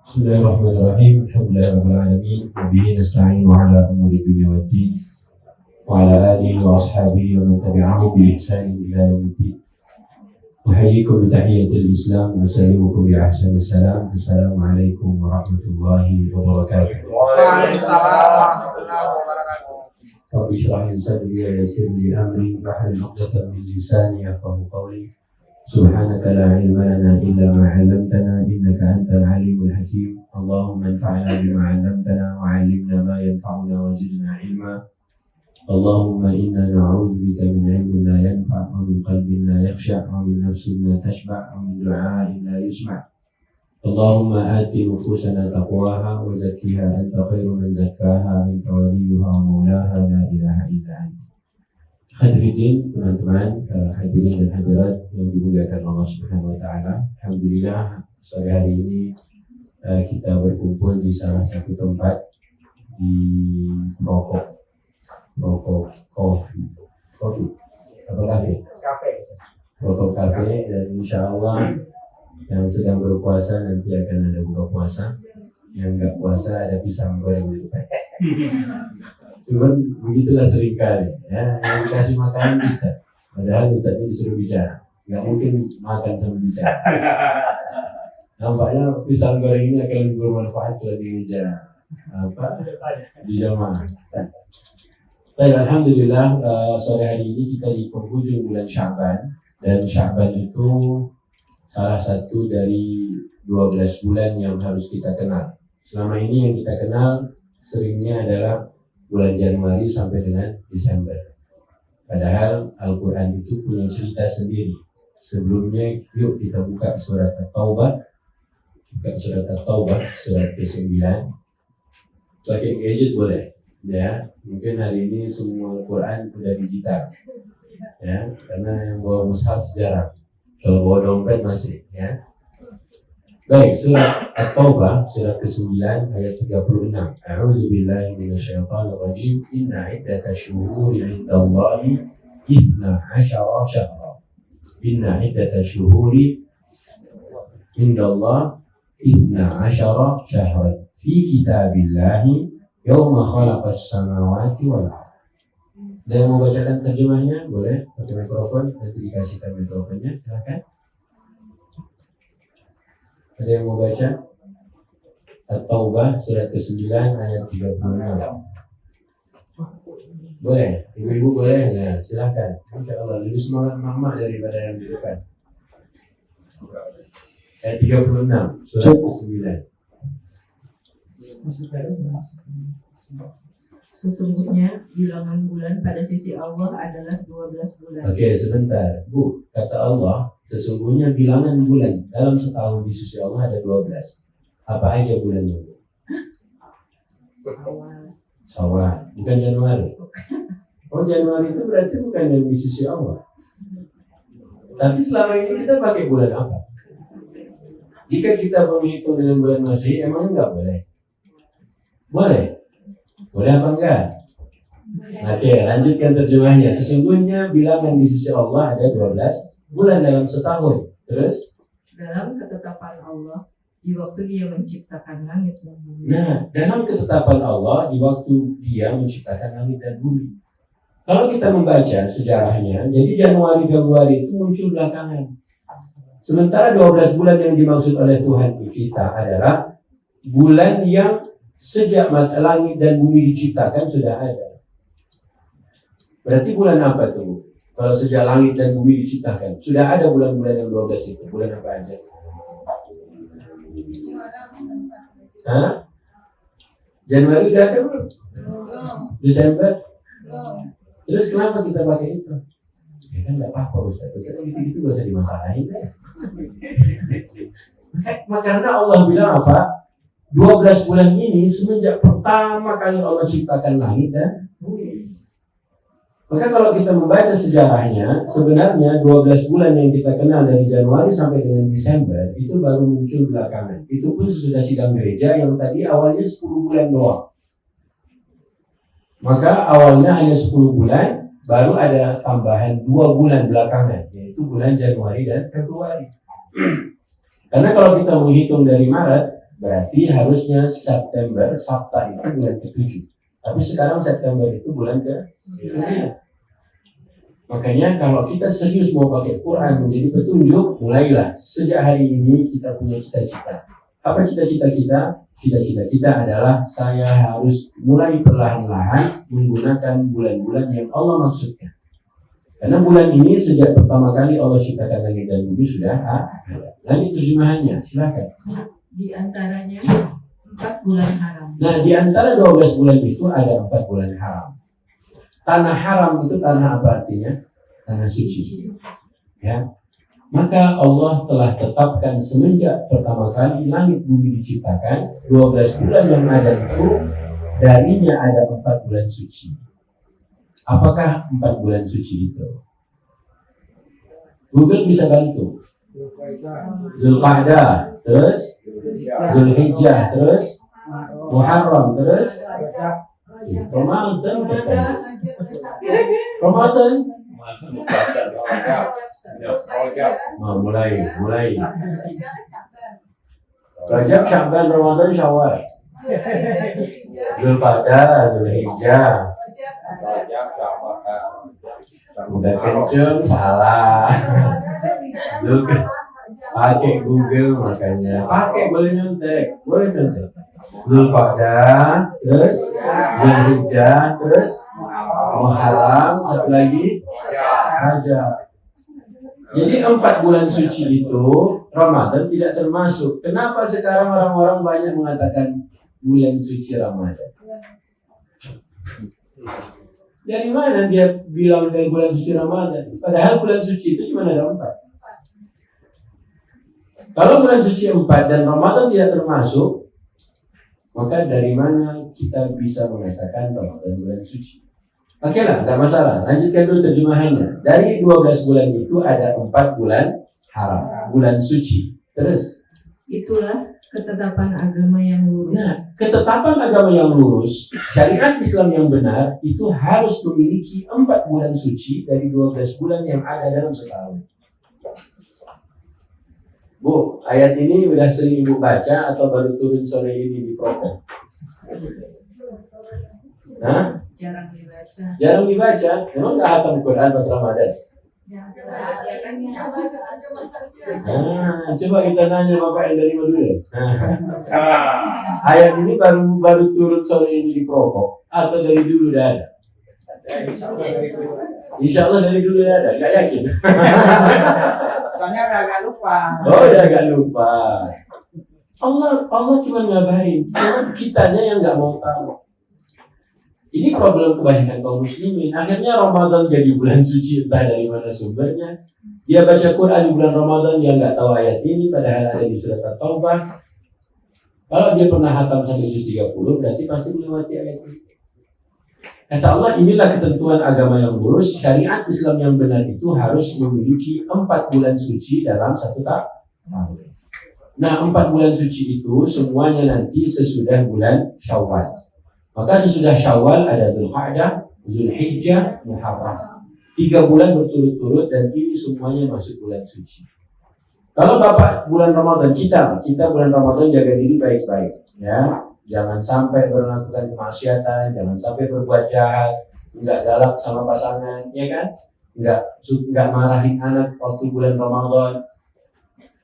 بسم الله الرحمن الرحيم الحمد لله رب العالمين وبه نستعين على أمور الدنيا والدين وعلى آله وأصحابه ومن تبعهم بإحسان إلى يوم الدين. أحييكم بتحية الإسلام وأسلمكم بأحسن السلام. السلام عليكم ورحمة الله وبركاته. وعليكم السلام ورحمة الله وبركاته. رب اشرح لي صدري ويسر لي أمري واحلل عقدة من لساني يفقهوا قولي. سبحانك لا علم لنا إلا ما علمتنا إنك أنت العليم الحكيم. اللهم انفعنا بما علمتنا وعلمنا ما ينفعنا وزدنا علما. اللهم إنا نعوذ بك من علم لا ينفع ومن قلب لا يخشع ومن نفس لا تشبع ومن دعاء لا يسمع. اللهم آت نفوسنا تقواها وزكها أنت خير من زكاها أنت وليها ومولاها لا إله إلا أنت. Hadirin teman-teman, hadirin dan hadirat yang dimuliakan Allah Subhanahu wa taala. Alhamdulillah sore hari ini kita berkumpul di salah satu tempat di Rokok Coffee apa kafe? Rokok Cafe, dan insya Allah yang sedang berpuasa nanti akan ada buka puasa, yang nggak puasa ada pisang goreng di depan. Cuman begitulah seringkali ya, yang dikasih makanan Ustaz, padahal Ustaznya disuruh bicara, nggak mungkin makan sambil bicara. Nampaknya pisang goreng ini akan lebih bermanfaat kalau di meja di jamaah. Baik, alhamdulillah sore hari ini kita di penghujung bulan Sya'ban, dan Sya'ban itu salah satu dari 12 bulan yang harus kita kenal. Selama ini yang kita kenal seringnya adalah bulan Januari sampai dengan Desember. Padahal Al-Quran itu punya cerita sendiri. Sebelumnya yuk kita buka surat At-Taubah. Buka surat At-Taubah, surat ke-9. Pakai gadget boleh. Ya, mungkin hari ini semua Al-Quran udah digital. Ya, karena yang bawa mushaf jarang. Kalau bawa dompet masih, ya. Baik, surat At-Taubah, surat ke-9 ayat 36. A'udzu billahi minasyaitonir rajim. Inna iddatash syuhuri 'indallahi 12 syahra. Inna iddatash syuhuri 'indallahi 12 syahra fi kitabillahi yauma khalaqas samawati wal ardh. Ada yang mau bacakan terjemahnya? Boleh, pakai mikrofon, nanti dikasihkan mikrofonnya, silakan. Ada yang mau baca? At-Taubah surat ke-9 ayat 36. Boleh? Ibu-ibu boleh? Ya, silakan. Insya Allah lebih semangat mama daripada yang di depan. Ayat 36 surat ke-9. Sesungguhnya bilangan bulan pada sisi Allah adalah 12 bulan. Oke, sebentar. Bu, kata Allah, sesungguhnya bilangan bulan dalam setahun di sisi Allah ada 12. Apa aja bulannya? Syawal. Bukan Januari. Oh, Januari itu berarti bukan yang di sisi Allah. Tapi selama ini kita pakai bulan apa? Jika kita menghitung dengan bulan Masehi, emang enggak boleh? Boleh? Boleh apa enggak? Oke, lanjutkan terjemahnya. Sesungguhnya bilangan di sisi Allah ada 12 bulan dalam setahun. Terus? Dalam ketetapan Allah di waktu Dia menciptakan langit dan bumi. Nah, dalam ketetapan Allah di waktu Dia menciptakan langit dan bumi. Kalau kita membaca sejarahnya, jadi Januari, Februari itu muncul belakangan. Sementara 12 bulan yang dimaksud oleh Tuhan kita adalah bulan yang sejak langit dan bumi diciptakan sudah ada. Berarti bulan apa tuh? Kalau sejak langit dan bumi diciptakan sudah ada bulan-bulan yang 12 itu. Bulan apa aja? Hah? Januari udah ada belum? Desember? Terus kenapa kita pakai itu? Ya kan nggak apa-apa Ustaz. Gitu-gitu gak usah dimasalahin ya. Karena Allah bilang apa? 12 bulan ini semenjak pertama kali Allah ciptakan langit dan bumi. Maka kalau kita membaca sejarahnya, sebenarnya 12 bulan yang kita kenal dari Januari sampai dengan Desember itu baru muncul belakangan. Itu pun sesudah sidang gereja yang tadi awalnya 10 bulan doang. Maka awalnya hanya 10 bulan, baru ada tambahan 2 bulan belakangan, yaitu bulan Januari dan Februari. Karena kalau kita menghitung dari Maret, Berarti harusnya September, Sabta itu bulan ke-7. Tapi sekarang September itu bulan ke-9. Makanya kalau kita serius mau pakai Quran menjadi petunjuk, mulailah. Sejak hari ini kita punya cita-cita. Apa cita-cita kita? Cita-cita kita adalah saya harus mulai perlahan-lahan menggunakan bulan-bulan yang Allah maksudkan. Karena bulan ini sejak pertama kali Allah ciptakan langit dan bumi sudah ada. Lanjut terjemahannya, silakan. Di antaranya 4 bulan haram. Nah, di antara 12 bulan itu ada 4 bulan haram. Tanah haram itu tanah apa artinya? Tanah suci. Ya. Maka Allah telah tetapkan semenjak pertama kali langit bumi diciptakan, 12 bulan yang ada itu darinya ada 4 bulan suci. Apakah 4 bulan suci itu? Google bisa bantu. Zulqa'dah, terus Zulhijjah, terus Muharram, terus Ramadan. Ramadan. Mulai. Rajab, Sya'ban, Ramadan, Syawal. Zulqa'dah, Zulhijjah. Udah kenceng, salah. Pakai Google makanya. Pakai boleh nyontek. Zulqa'dah, terus Zulhijjah, terus Muharram, satu lagi Rajab. Jadi 4 bulan suci itu Ramadan tidak termasuk. Kenapa sekarang orang-orang banyak mengatakan bulan suci Ramadan? Dari mana dia bilang dari bulan suci Ramadan? Padahal bulan suci itu cuma ada 4. Kalau bulan suci 4 dan Ramadan tidak termasuk, maka dari mana kita bisa mengatakan Ramadan bulan suci? Oke lah, tidak masalah. Lanjutkan dulu terjemahannya. Dari 12 bulan itu ada 4 bulan haram, bulan suci. Terus? Itulah ketetapan agama yang lurus. Nah, ketetapan agama yang lurus, syariat Islam yang benar, itu harus memiliki 4 bulan suci dari 12 bulan yang ada dalam setahun. Bu, ayat ini udah sering Ibu baca atau baru turun sore ini di program? Hah? Jarang dibaca. Jarang dibaca? Memang nggak hafal Quran pas Ramadan? Coba kita nanya Bapak yang dari Madura. Ayat ini baru turun sore ini di Prokop atau dari dulu udah ada? Insya Allah dari dulu udah ada, nggak yakin. Soalnya udah agak lupa. Oh, udah agak lupa. Allah cuma ngabarin, cuma kitanya yang nggak mau tahu. Ini problem kebanyakan kaum muslimin. Akhirnya Ramadan jadi bulan suci, entah dari mana sumbernya. Dia baca Quran di bulan Ramadan, dia nggak tahu ayat ini, padahal ada di surat At-Taubah. Kalau dia pernah hatam sampai juz 30, berarti pasti melewati ayat ini. Kata Allah, inilah ketentuan agama yang lurus. Syariat Islam yang benar itu harus memiliki 4 bulan suci dalam satu tahun. Nah, 4 bulan suci itu semuanya nanti sesudah bulan Syawal. Maka sesudah Syawal ada Zulqa'dah, Zulhijjah, Muharram. 3 bulan berturut-turut dan ini semuanya masuk bulan suci. Kalau Bapak bulan Ramadan, kita bulan Ramadan jaga diri baik-baik, ya. Jangan sampai melakukan kemaksiatan, jangan sampai berbuat jahat, enggak galak sama pasangan, ya kan? Enggak marahin anak waktu bulan Ramadan.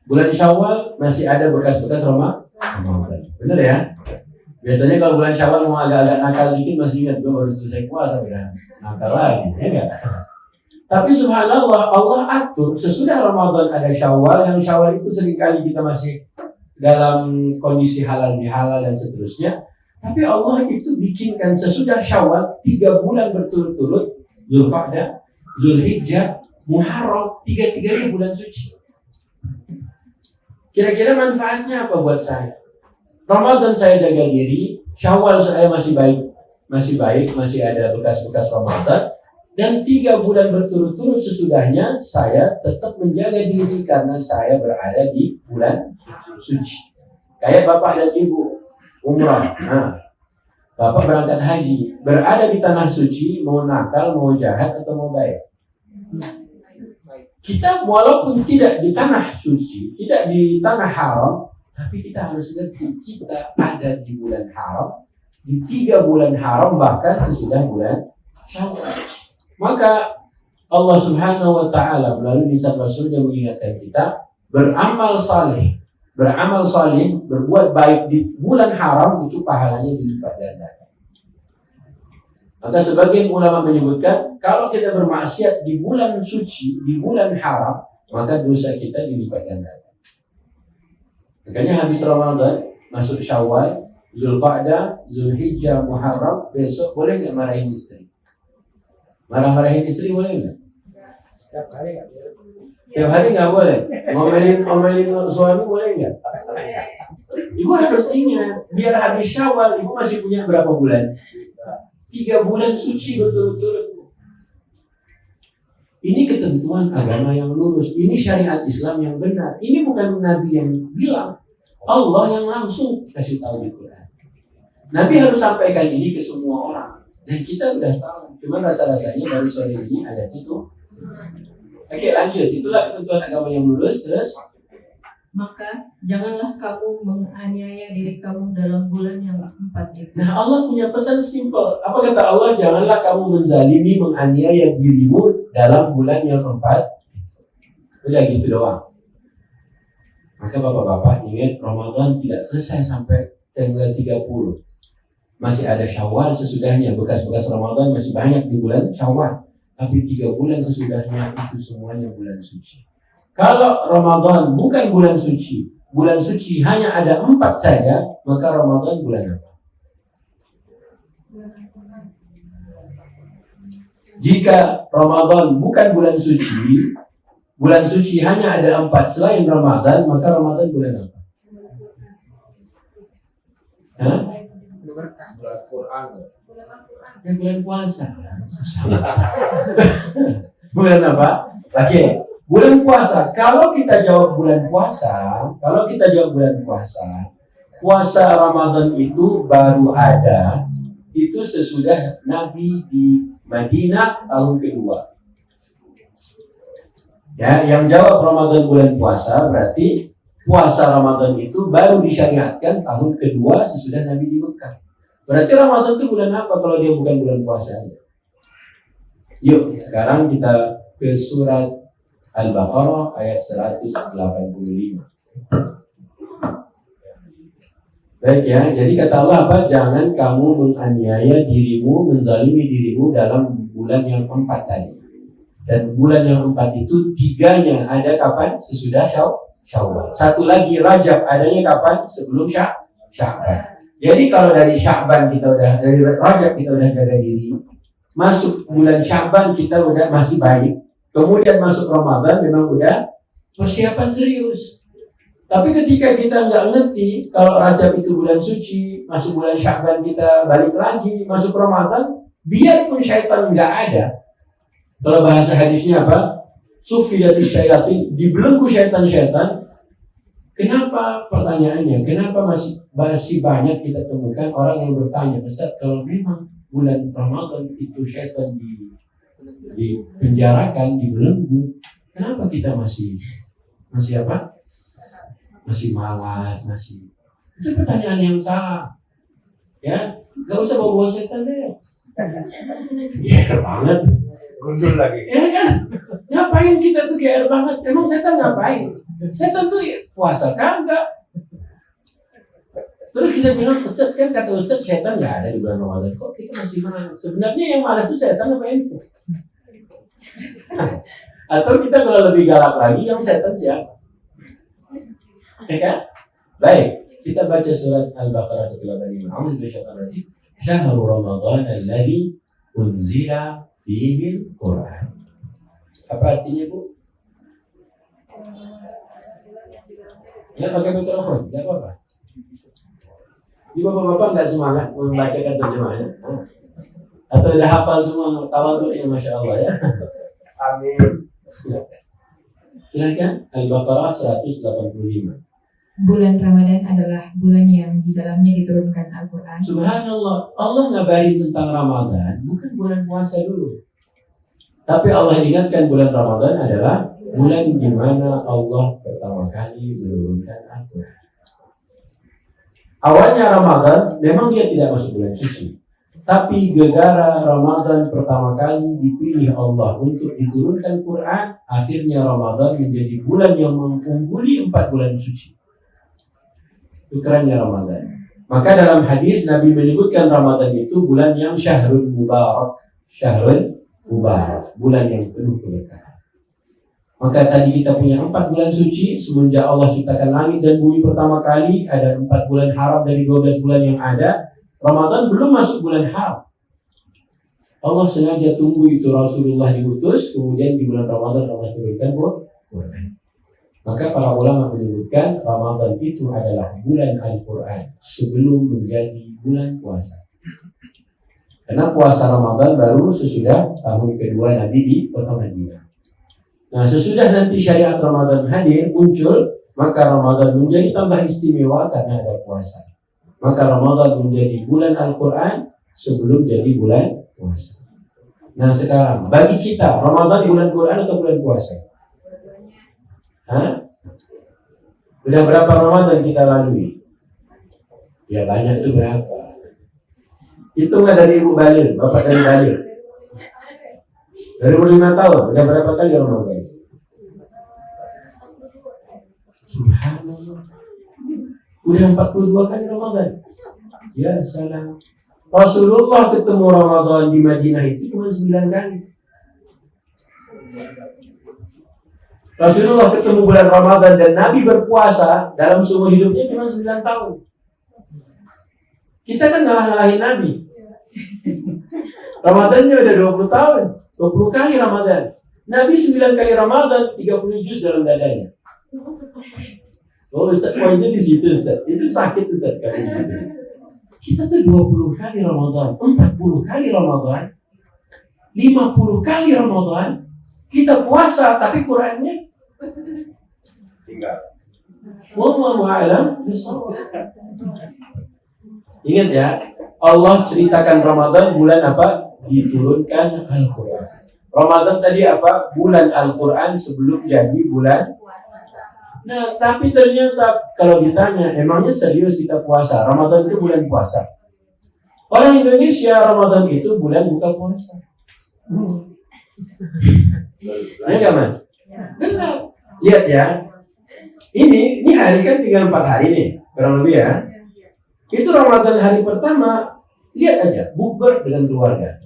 Bulan Syawal masih ada bekas-bekas Ramadan. Benar ya? Biasanya kalau bulan Syawal mau agak-agak nakal dikit masih ingat gue baru selesai puasa udah nakal lagi, ya enggak? Tapi subhanallah Allah atur sesudah Ramadan ada Syawal, yang Syawal itu seringkali kita masih dalam kondisi halal bihalal dan seterusnya. Tapi Allah itu bikinkan sesudah Syawal 3 bulan berturut-turut, Zulqa'dah, Zulhijjah, Muharram, 3-3 bulan suci. Kira-kira manfaatnya apa buat saya? Ramadan saya jaga diri, Syawal saya masih baik, masih ada bekas-bekas Ramadan, dan 3 bulan berturut-turut sesudahnya saya tetap menjaga diri karena saya berada di bulan suci. Kayak Bapak dan Ibu umrah, Bapak berangkat haji, berada di tanah suci, mau nakal, mau jahat atau mau baik. Kita walaupun tidak di tanah suci, tidak di tanah haram, Tapi kita harus ngerti kita ada di bulan haram, di 3 bulan haram bahkan sesudah bulan Syawal. Maka Allah Subhanahu wa taala melalui lisan Rasulnya mengingatkan kita beramal saleh, berbuat baik di bulan haram itu pahalanya dilipat gandakan. Maka sebagian ulama menyebutkan kalau kita bermaksiat di bulan suci, di bulan haram, maka dosa kita dilipat gandakan. Makanya habis Ramadan, masuk Syawal, Zulqa'dah, Zulhijjah, Muharram, besok boleh nggak marahin istri? Marah-marahin istri boleh nggak? Setiap hari nggak boleh. Setiap hari nggak boleh. Ngomelin suami boleh nggak? Ibu harus ingat, biar habis Syawal, ibu masih punya berapa bulan? 3 bulan suci berturut-turut. Ini ketentuan agama yang lurus. Ini syariat Islam yang benar. Ini bukan Nabi yang bilang. Allah yang langsung kasih tahu di Quran. Nabi harus sampaikan ini ke semua orang. Dan kita sudah tahu. Cuma rasa-rasanya baru sore ini ayat itu. Oke, lanjut. Itulah ketentuan agama yang lurus. Terus? Maka janganlah kamu menganiaya diri kamu dalam bulan yang 4 itu. Nah, Allah punya pesan simpel. Apa kata Allah? Janganlah kamu menzalimi, menganiaya dirimu dalam bulan yang 4. Udah gitu doang. Maka bapak-bapak ingat, Ramadan tidak selesai sampai tanggal 30. Masih ada Syawal sesudahnya. Bekas-bekas Ramadan masih banyak di bulan Syawal. Tapi 3 bulan sesudahnya itu semuanya bulan suci. Kalau Ramadan bukan bulan suci hanya ada 4 saja, maka Ramadan bulan apa? Jika Ramadan bukan bulan suci hanya ada 4 selain Ramadan, maka Ramadan bulan apa? Hah? Bulan Quran. Bulan puasa. Bulan apa? Oke. Bulan puasa, kalau kita jawab bulan puasa, puasa Ramadan itu baru ada, itu sesudah Nabi di Madinah tahun kedua. Ya, yang jawab Ramadan bulan puasa, berarti puasa Ramadan itu baru disyariatkan tahun kedua sesudah Nabi di Mekah. Berarti Ramadan itu bulan apa kalau dia bukan bulan puasa? Yuk, sekarang kita ke surat Al-Baqarah ayat 185. Baik ya, jadi kata Allah apa? Jangan kamu menganiaya dirimu, menzalimi dirimu dalam bulan yang 4 tadi. Dan bulan yang 4 itu 3-nya ada kapan? Sesudah Syawal. Satu lagi Rajab adanya kapan? Sebelum Sya'ban. Jadi kalau dari Sya'ban dari Rajab kita udah jaga diri, masuk bulan Sya'ban kita udah masih baik. Kemudian masuk Ramadan memang udah persiapan serius. Tapi ketika kita nggak ngerti kalau Rajab itu bulan suci, masuk bulan Sya'ban kita balik lagi, masuk Ramadan, biarpun syaitan nggak ada. Kalau bahasa hadisnya apa? Sufiyati syayatin, dibelenggu syaitan-syaitan. Kenapa pertanyaannya? Kenapa masih banyak kita temukan orang yang bertanya, Ustaz, kalau memang bulan Ramadan itu syaitan dipenjarakan, dibelenggu, kenapa kita masih apa? Masih malas, itu pertanyaan yang salah. Ya, nggak usah bawa setan deh. GR banget. Gundul lagi. Ya kan? Ngapain kita tuh GR banget? Emang setan ngapain? Setan tuh puasa kagak. Terus kita bilang, Ustaz, kan kata Ustaz setan nggak ada di bulan Ramadan. Kok kita masih malas? Sebenarnya yang malas itu setan apa itu? Atau kita kalau lebih galak lagi, yang setan siapa? Ya kan? Baik, kita baca surat Al-Baqarah 185. A'udzubillahi Syahrul Ramadan alladzi unzila fihi al-Qur'an. Apa artinya, Bu? Ya, pakai mikrofon, enggak apa-apa. Di bapak-bapak nggak semangat membacakan terjemahannya? Atau udah hafal semua tawadhu'nya, Masya Allah ya? Amin. Silakan Al-Baqarah 185. Bulan Ramadan adalah bulan yang di dalamnya diturunkan Al-Quran. Subhanallah, Allah ngabarin tentang Ramadan bukan bulan puasa dulu. Tapi Allah ingatkan bulan Ramadan adalah bulan di mana Allah pertama kali menurunkan Al-Quran. Awalnya Ramadan memang dia tidak masuk bulan suci. Tapi gegara Ramadan pertama kali dipilih Allah untuk diturunkan Quran, akhirnya Ramadan menjadi bulan yang mengungguli 4 bulan suci. Itu kerennya Ramadan. Maka dalam hadis Nabi menyebutkan Ramadan itu bulan yang syahrul mubarak. Syahrul mubarak, bulan yang penuh keberkahan. Maka tadi kita punya 4 bulan suci. Semenjak Allah ciptakan langit dan bumi pertama kali, ada 4 bulan haram dari 12 bulan yang ada. Ramadan belum masuk bulan haram. Allah sengaja tunggu itu Rasulullah diutus, kemudian di bulan Ramadan Allah turunkan Quran. Maka para ulama menyebutkan Ramadan itu adalah bulan Al-Quran sebelum menjadi bulan puasa. Karena puasa Ramadan baru sesudah tahun kedua Nabi di kota Madinah. Nah, sesudah nanti syariat Ramadan hadir muncul, maka Ramadan menjadi tambah istimewa karena ada puasa. Maka Ramadan menjadi bulan Al-Quran sebelum jadi bulan puasa. Nah sekarang, bagi kita, Ramadan bulan Quran atau bulan puasa? Hah? Udah berapa Ramadan kita lalui? Ya banyak itu berapa? Hitung nggak dari Ibu Balil, Bapak dari Balil? Dari umur 5 tahun, udah berapa kali Ramadan? Subhanallah. Udah 42 kali Ramadan. Ya salam. Rasulullah ketemu Ramadan di Madinah itu cuma 9 kali. Rasulullah ketemu bulan Ramadan dan Nabi berpuasa dalam seumur hidupnya cuma 9 tahun. Kita kan ngalah-ngalahin Nabi. Ramadannya udah 20 tahun, 20 kali Ramadan. Nabi 9 kali Ramadan, 30 juz dalam dadanya. Oh Ustaz, poinnya di situ Ustaz. Itu sakit Ustaz kalau gitu. Kita tuh 20 kali Ramadan, 40 kali Ramadan, 50 kali Ramadan. Kita puasa tapi Qurannya tinggal. Wallahu a'lam. Ingat ya, Allah ceritakan Ramadan bulan apa? Diturunkan Al-Quran. Ramadan tadi apa? Bulan Al-Quran sebelum jadi bulan. Nah, tapi ternyata kalau ditanya, emangnya serius kita puasa? Ramadan itu bulan puasa. Orang Indonesia, Ramadan itu bulan buka puasa. Ya nggak Mas? Benar. Lihat ya. Ini hari kan tinggal 4 hari nih, kurang lebih ya. Itu Ramadan hari pertama, lihat aja, bukber dengan keluarga.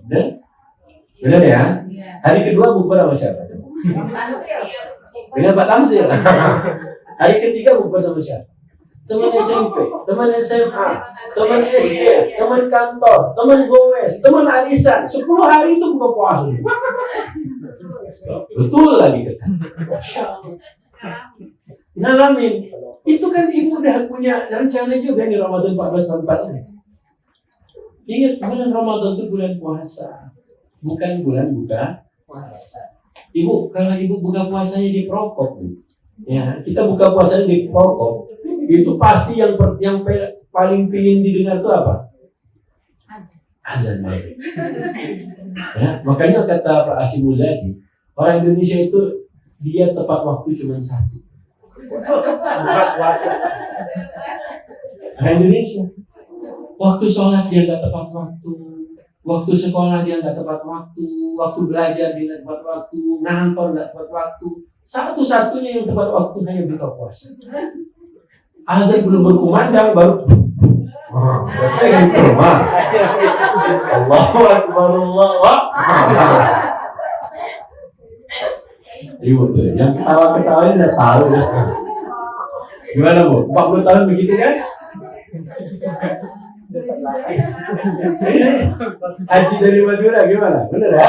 Benar ya? Hari kedua bukber sama siapa? Dengan Pak Tamsil. Hari ketiga bukber sama siapa? Teman SMP, teman SMA, teman SD, teman kantor, teman gowes, teman arisan. 10 hari itu buka puasa. Betul lagi kata. Ngalamin. Itu kan ibu udah punya rencana juga nih Ramadan 1444 ini. Ingat bulan Ramadan itu bulan puasa, bukan bulan buka puasa. Ibu, kalau ibu buka puasanya di Prokop, ya kita buka puasanya di Prokop, itu pasti yang paling pingin didengar itu apa? Azan maghrib. Ya, makanya kata Pak Hashim Muzadi, orang Indonesia itu dia tepat waktu cuma satu. Puasa. Orang Indonesia, waktu sholat dia nggak tepat waktu. Waktu sekolah dia nggak tepat waktu, waktu belajar dia nggak tepat waktu, ngantor nggak tepat waktu. Satu-satunya yang tepat waktu hanya buka puasa. Azan belum berkumandang baru. Berarti yang di rumah. Allahu Akbar, Allahu Akbar. Ibu tuh, yang ketawa-ketawa ini udah tahu ya. Gimana Bu? 40 tahun begitu kan? Haji dari Madura gimana? Bener ya?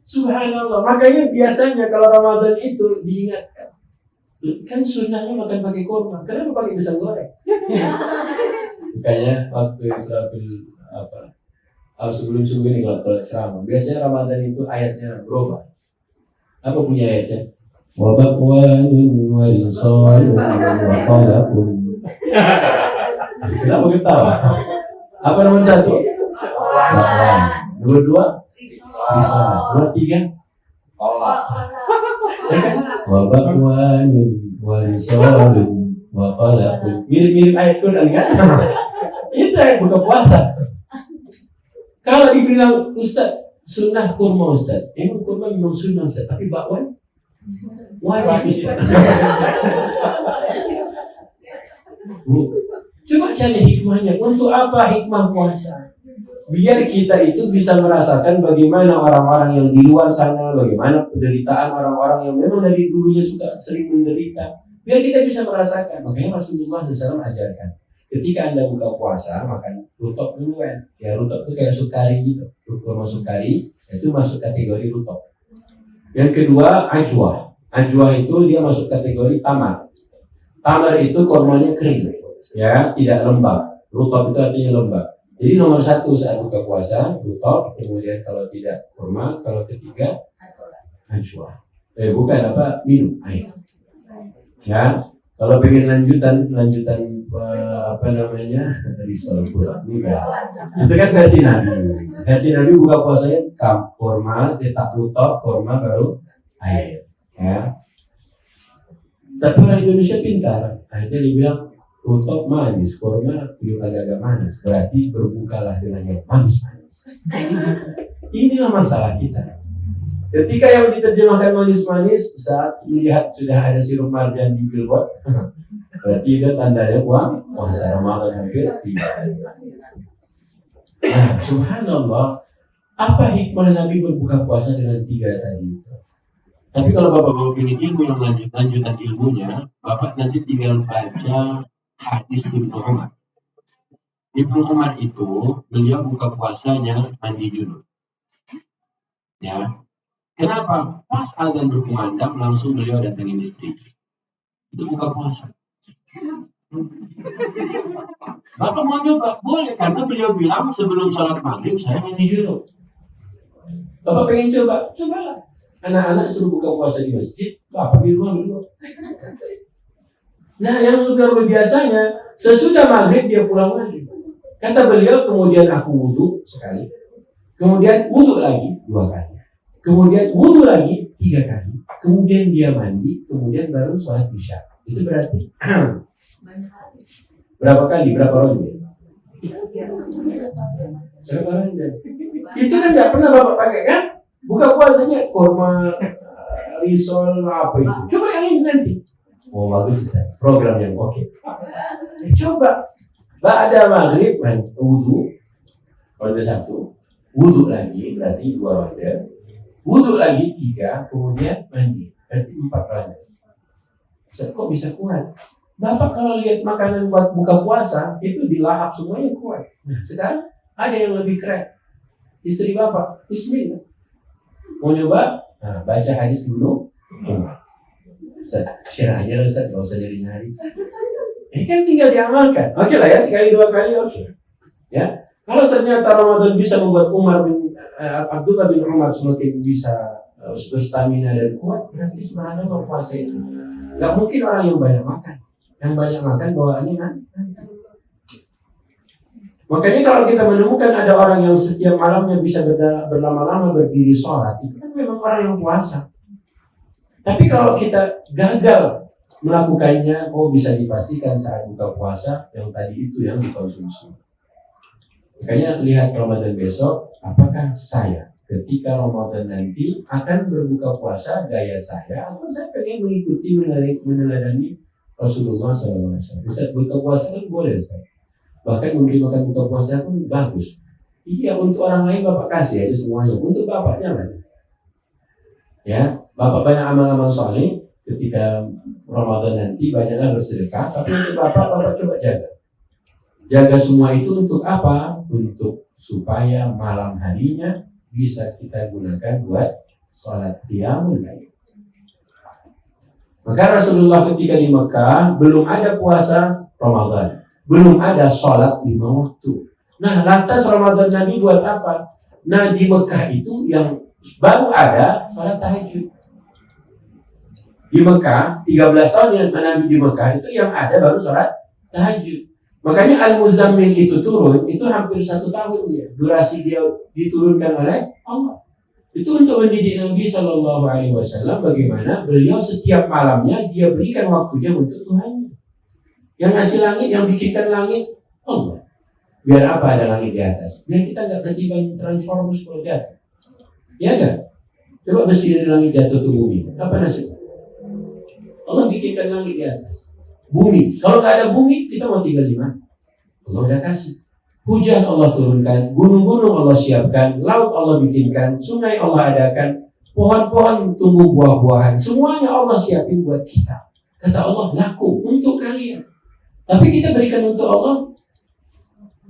Subhanallah. Makanya biasanya kalau Ramadan itu diingatkan, kan sunnahnya makan pakai kurma. Kenapa pakai pisang goreng? Makanya waktu Israfil sebelum subuh ini kalau ceramah, biasanya Ramadan itu ayatnya berubah. Apa punya ayatnya? Wabakwanun warisalun wakalakun. Kenapa ketawa? Apa nomor 1? Nomor 2? Bisa. Nomor 3? Wabakwanun warisalun Waqala mirip-mirip ayat Quran kan? Itu ayat buka puasa. Kalau dibilang Ustaz sunnah kurma Ustaz, emang kurma memang sunnah Ustaz, tapi bakwan wajib Ustaz. Coba cari hikmahnya. Untuk apa hikmah puasa? Biar kita itu bisa merasakan bagaimana orang-orang yang di luar sana, bagaimana penderitaan orang-orang yang memang dari dulunya suka sering menderita. Biar kita bisa merasakan. Makanya Rasulullah SAW ajarkan, ketika Anda buka puasa, makan rutop duluan. Ya, rutop itu kayak sukari gitu. Kurma sukari itu masuk kategori rutop. Yang kedua, ajwa. Ajwa itu dia masuk kategori tamar. Tamar itu kurmanya kering, ya, tidak lembab. Rutop itu artinya lembab. Jadi nomor satu saat buka puasa, rutop. Kemudian kalau tidak kurma, kalau ketiga ajwa. Bukan apa, minum air. Ya, kalau pengen lanjutan apa namanya risol pula, enggak. Itu kan versi Nabi. Versi Nabi buka puasanya kurma, tetap rutop, kurma baru air. Ya. Tapi orang Indonesia pintar. Akhirnya dibilang rutop manis, kurma agak-agak manis. Berarti berbukalah dengan yang manis-manis. Inilah masalah kita. Ketika yang diterjemahkan manis-manis, saat melihat sudah ada sirup marjan di billboard, berarti itu tandanya uang puasa Ramadan hampir tiba. Nah, subhanallah, apa hikmah Nabi berbuka puasa dengan 3 tadi itu? Tapi kalau Bapak mau pilih ilmu yang lanjutan ilmunya, Bapak nanti tinggal baca hadis Ibnu Umar. Ibnu Umar itu beliau buka puasanya mandi junub. Ya. Kenapa? Pas azan berkumandang langsung beliau datangin istri. Itu buka puasa. Bapak mau coba? Boleh, karena beliau bilang sebelum sholat maghrib saya mandi junub. Bapak pengen coba? Cobalah. Anak-anak suruh buka puasa di masjid, Bapak di rumah dulu. Nah, yang luar biasanya, sesudah maghrib dia pulang lagi. Kata beliau, kemudian aku wudhu sekali, kemudian wudhu lagi 2 kali. Kemudian wudhu lagi 3 kali. Kemudian dia mandi. Kemudian baru sholat isya. Itu berarti berapa kali? Berapa ronde? Berapa ronde? Itu kan tidak pernah Bapak pakai kan? Buka puasanya kurma, risol, apa itu? Coba yang ini nanti. Oh bagus, program yang oke. Coba. Ba'da maghrib wudhu ronde 1. Wudhu lagi berarti 2 ronde. Wudhu lagi 3, kemudian mandi. Berarti 4 ronde. Kok bisa kuat? Bapak kalau lihat makanan buat buka puasa, itu dilahap semuanya kuat. Nah, sekarang ada yang lebih keren. Istri Bapak, bismillah. Mau nyoba? Nah, baca hadis dulu. Ustaz, share aja lah Ustaz, gak usah nyari-nyari. Ini kan tinggal diamalkan. Oke lah ya, sekali 2 kali oke. Ya. Kalau ternyata Ramadan bisa membuat Abdullah bin Umar semakin bisa berstamina dan kuat, berarti subhanallah puasa itu nggak mungkin orang yang banyak makan. Yang banyak makan bawaannya kan. Makanya kalau kita menemukan ada orang yang setiap malamnya bisa berlama-lama berdiri sholat, itu kan memang orang yang puasa. Tapi kalau kita gagal melakukannya, bisa dipastikan saat buka puasa yang tadi itu yang dikonsumsi. Makanya lihat Ramadan besok, apakah saya ketika Ramadan nanti akan berbuka puasa gaya saya, atau saya pengen mengikuti meneladani Rasulullah SAW. Ustaz, buka puasa kan boleh Ustaz. Bahkan memberi makan buka puasa pun bagus. Iya, untuk orang lain Bapak kasih aja semuanya. Untuk Bapak jangan. Ya, Bapak banyak amal-amal soleh ketika Ramadan nanti banyaklah bersedekah. Tapi untuk Bapak coba jaga. Jaga semua itu untuk apa? Untuk supaya malam harinya bisa kita gunakan buat sholat qiyamul lail. Maka Rasulullah ketika di Mekah belum ada puasa Ramadan, belum ada sholat 5 waktu. Nah, lantas Ramadan Nabi buat apa? Nah, di Mekah itu yang baru ada sholat tahajud. Di Mekah, 13 tahun yang Nabi di Mekah itu yang ada baru sholat tahajud. Makanya Al-Muzammil itu turun, itu hampir 1 tahun dia. Durasi dia diturunkan oleh Allah. Itu untuk mendidik Nabi SAW bagaimana beliau setiap malamnya dia berikan waktunya untuk Tuhannya. Yang ngasih langit, yang bikinkan langit, Allah. Biar apa ada langit di atas? Biar kita nggak ketiban transformers kalau jatuh. Ya nggak? Coba besi dari langit jatuh ke bumi. Apa nasibnya? Allah bikinkan langit di atas. Bumi. Kalau nggak ada bumi, kita mau tinggal di mana? Allah udah kasih. Hujan Allah turunkan, gunung-gunung Allah siapkan, laut Allah bikinkan, sungai Allah adakan, pohon-pohon tumbuh buah-buahan. Semuanya Allah siapin buat kita. Kata Allah, laku untuk kalian. Tapi kita berikan untuk Allah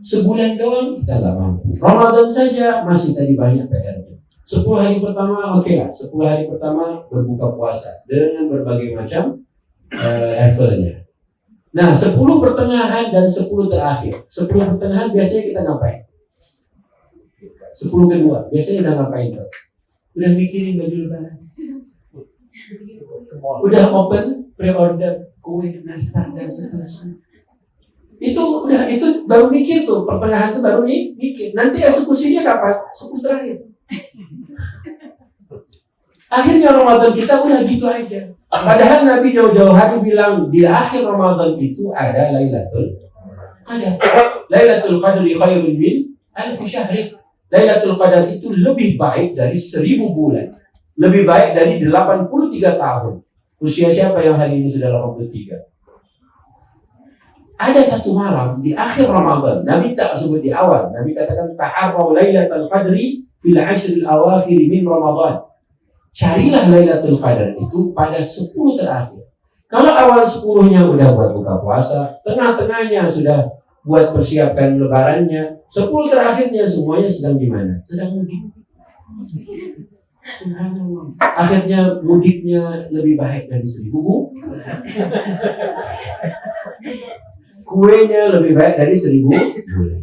sebulan doang, kita nggak mampu. Ramadan saja masih tadi banyak PR-nya. 10 hari pertama, oke lah. 10 hari pertama berbuka puasa dengan berbagai macam levelnya. Nah, 10 pertengahan dan 10 terakhir. 10 pertengahan biasanya kita ngapain? 10 kedua, biasanya udah ngapain tuh? Udah mikirin baju lebaran. Udah open pre-order kue, nastar dan seterusnya. Itu baru mikir tuh, pertengahan tuh baru mikir. Nanti eksekusinya kapan? 10 terakhir. Akhirnya Ramadan kita udah gitu aja. Padahal Nabi jauh-jauh hari bilang di akhir Ramadan itu ada Lailatul Qadar. Lailatul Qadri khairun min alfi syahri. Lailatul Qadar itu lebih baik dari 1000 bulan. Lebih baik dari 83 tahun. Usia siapa yang hari ini sudah 83? Ada satu malam di akhir Ramadan, Nabi tak sebut di awal. Nabi katakan ta'arraw Lailatul Qadri fil 'ashril awakhir min Ramadan. Carilah Lailatul Qadar itu pada 10 terakhir. Kalau awal 10-nya udah buat buka puasa, tengah-tengahnya sudah buat persiapkan lebarannya, 10 terakhirnya semuanya sedang di mana? Sedang mudik. Akhirnya mudiknya lebih baik dari 1000 bulan. Kuenya lebih baik dari 1000 bulan.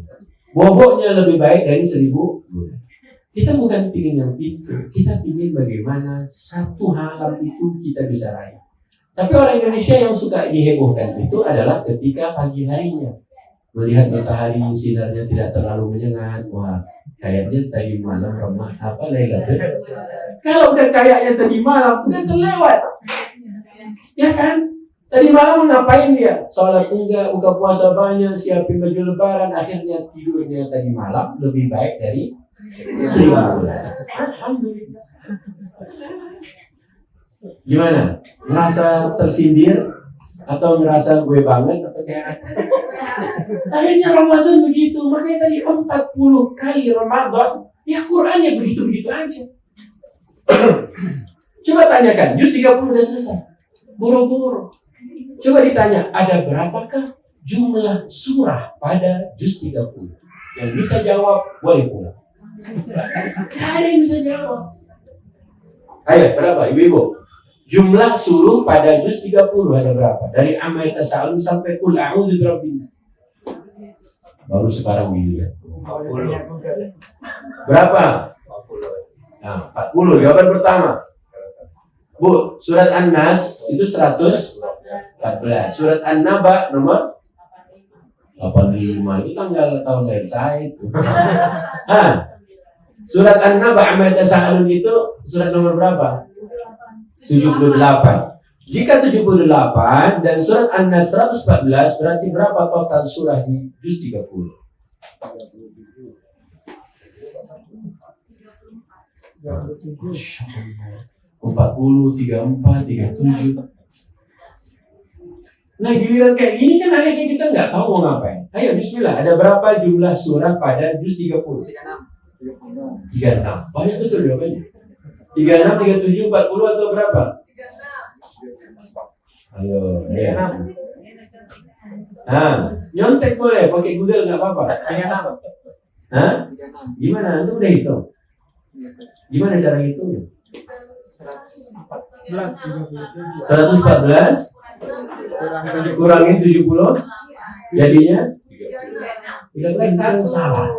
Boboknya lebih baik dari 1000 bulan. Kita bukan pingin yang itu, kita pingin bagaimana satu malam itu kita bisa raih. Tapi orang Indonesia yang suka dihebohkan itu adalah ketika pagi harinya. Melihat matahari sinarnya tidak terlalu menyengat, wah kayaknya tadi malam Lailatul. Kalau udah kayaknya tadi malam, udah terlewat. Ya kan? Tadi malam ngapain dia? Sholat enggak, buka puasa banyak, siapin baju lebaran, akhirnya tidurnya tadi malam lebih baik dari 1000 bulan. Alhamdulillah. Gimana? Ngerasa tersindir atau ngerasa gue banget atau kayak akhirnya Ramadan begitu. Makanya tadi 40 kali Ramadan, ya Qurannya begitu-begitu aja. Coba tanyakan, juz 30 udah selesai. Boro-boro. Coba ditanya, ada berapakah jumlah surah pada juz 30? Yang bisa jawab, boleh pulang. Gak ada yang bisa jawab. Ayo, berapa ibu-ibu? Jumlah suruh pada juz 30 ada berapa? Dari Amai Tasa'alun sampai Qul A'udzu Birabbin. Baru sekarang dilihat. 40. Berapa? 40. Nah, 40. Jawaban pertama. Bu, surat An-Nas itu 114. Surat An-Naba nomor 85. Itu tanggal tahun lahir saya itu. Surat An-Naba Amma Tasa'alun itu surat nomor berapa? 78. Jika 78 dan surat An-Nas 114 berarti berapa total surah di juz 30? 40, 34, 37. Nah giliran kayak gini kan akhirnya kita nggak tahu mau ngapain. Ayo bismillah, ada berapa jumlah surah pada juz 30? 36. Banyak betul jawabannya. 36, 37, 40 atau berapa? 36. Ayo. Nah, nyontek boleh, pakai Google nggak apa-apa. 36. Hah? Gimana? Itu udah hitung? Gimana cara hitungnya? 114 kurangin 70 jadinya 13 kan salah.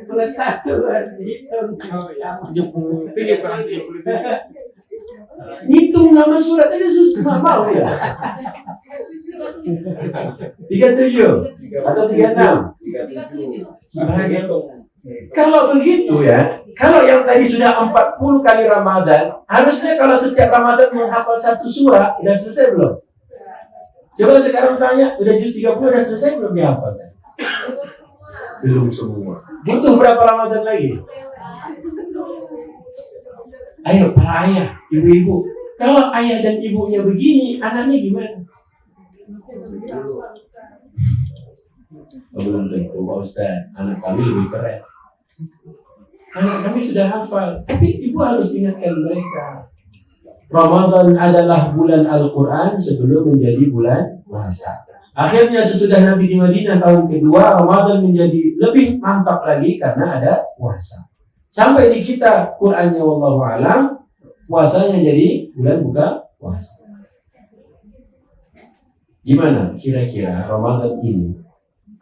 Plus 1 harus dihitung. 77 kurang 73. Ngitung nama surat aja susah mau ya. 37 atau 36? 37. Kalau begitu ya, kalau yang tadi sudah 40 kali Ramadan, harusnya kalau setiap Ramadan menghafal satu surah, sudah selesai belum? Coba sekarang tanya, udah juz 30 udah selesai belum dihafal? Belum semua. Butuh berapa Ramadan lagi? Ayo para ayah, ibu-ibu. Kalau ayah dan ibunya begini, anaknya gimana? Belum tentu Pak Ustaz. Anak kami lebih keren. Anak kami sudah hafal. Tapi ibu harus ingatkan mereka. Ramadan adalah bulan Al-Quran sebelum menjadi bulan puasa. Akhirnya sesudah Nabi di Madinah tahun kedua, Ramadan menjadi lebih mantap lagi karena ada puasa. Sampai di kita, Qurannya wallahu alam, puasanya jadi bulan buka puasa. Gimana kira-kira Ramadan ini?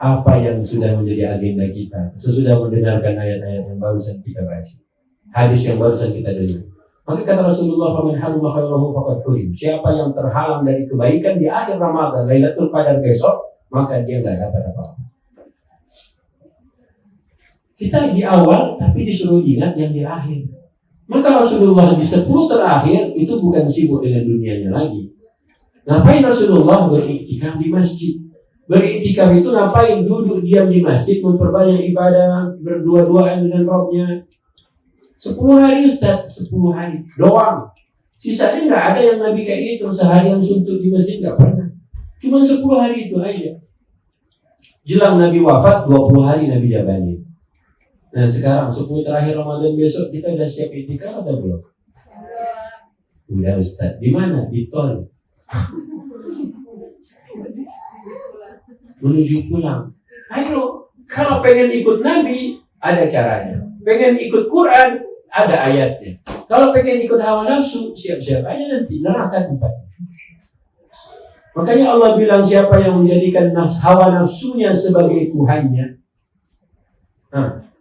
Apa yang sudah menjadi agenda kita sesudah mendengarkan ayat-ayat yang barusan kita baca, hadis yang barusan kita dengar? Maka kata Rasulullah, "Faman haruma khairahu faqad hurim." Siapa yang terhalang dari kebaikan di akhir Ramadan, Lailatul Qadar besok, maka dia enggak dapat apa-apa. Kita di awal tapi disuruh ingat yang di akhir. Maka Rasulullah di 10 terakhir itu bukan sibuk dengan dunianya lagi. Ngapain Rasulullah beriktikaf di masjid? Beriktikaf itu ngapain? Duduk diam di masjid, memperbanyak ibadah, berdua-duaan dengan Rabbnya. 10 hari Ustaz, 10 hari doang. Sisanya nggak ada yang Nabi kayak gitu, seharian suntuk di masjid nggak pernah. Cuma 10 hari itu aja. Jelang Nabi wafat 20 hari Nabi jabani. Nah sekarang 10 terakhir Ramadan besok kita udah siap iktikaf atau belum? Udah Ustaz. Di mana? Di tol. Menuju pulang. Ayo, kalau pengen ikut Nabi ada caranya. Pengen ikut Quran ada ayatnya. Kalau pengen ikut hawa nafsu, siap-siap aja nanti neraka tempat. Makanya Allah bilang siapa yang menjadikan hawa nafsunya sebagai Tuhannya.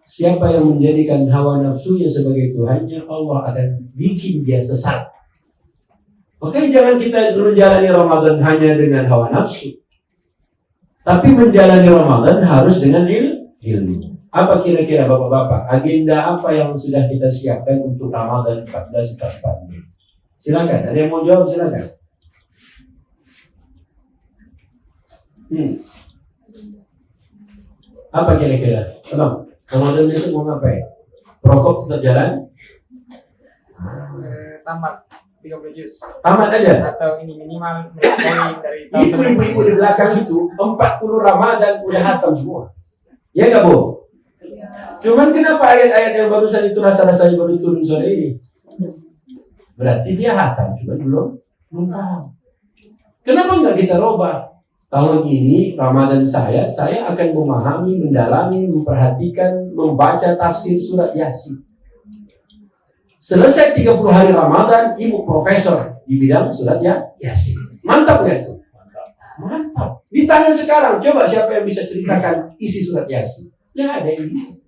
Siapa yang menjadikan hawa nafsunya sebagai Tuhannya, Allah akan bikin dia sesat. Makanya jangan kita menjalani Ramadan hanya dengan hawa nafsu. Tapi menjalani Ramadan harus dengan ilmu. Apa kira-kira Bapak-Bapak, agenda apa yang sudah kita siapkan untuk Ramadan 1444 ini? Silakan, ada yang mau jawab silakan. Apa kira-kira? Tolong, Ramadan besok mau ngapain? Prokop tetap jalan? Tamat 30 juz. Tamat aja? Atau ini minimal dari tahun Itu ibu-ibu di belakang itu 40 Ramadan udah hatam semua. Ya nggak Bu? Cuman kenapa ayat-ayat yang barusan itu rasa-rasanya baru turun sore ini? Berarti dia hatam, cuma belum paham. Kenapa nggak kita robah? Tahun ini Ramadan saya akan memahami, mendalami, memperhatikan, membaca tafsir surat Yasin. Selesai 30 hari Ramadan, ibu profesor di bidang surat Yasin. Mantap nggak itu? Mantap. Ditanya sekarang, coba siapa yang bisa ceritakan isi surat Yasin? Ya ada yang bisa.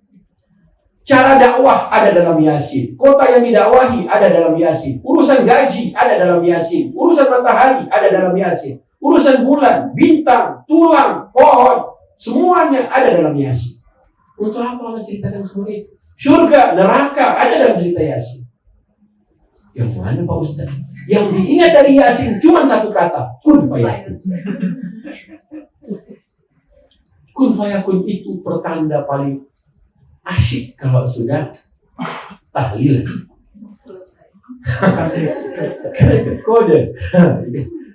Cara dakwah ada dalam Yasin. Kota yang didakwahi ada dalam Yasin. Urusan gaji ada dalam Yasin. Urusan matahari ada dalam Yasin. Urusan bulan, bintang, tulang, pohon, semuanya ada dalam Yasin. Untuk apa Allah ceritakan semua itu? Surga, neraka ada dalam cerita Yasin. Yang mana Pak Ustaz? Yang diingat dari Yasin cuma satu kata, kun fayakun. Kun fayakun itu pertanda paling asyik kalau sudah tahlil. Kode.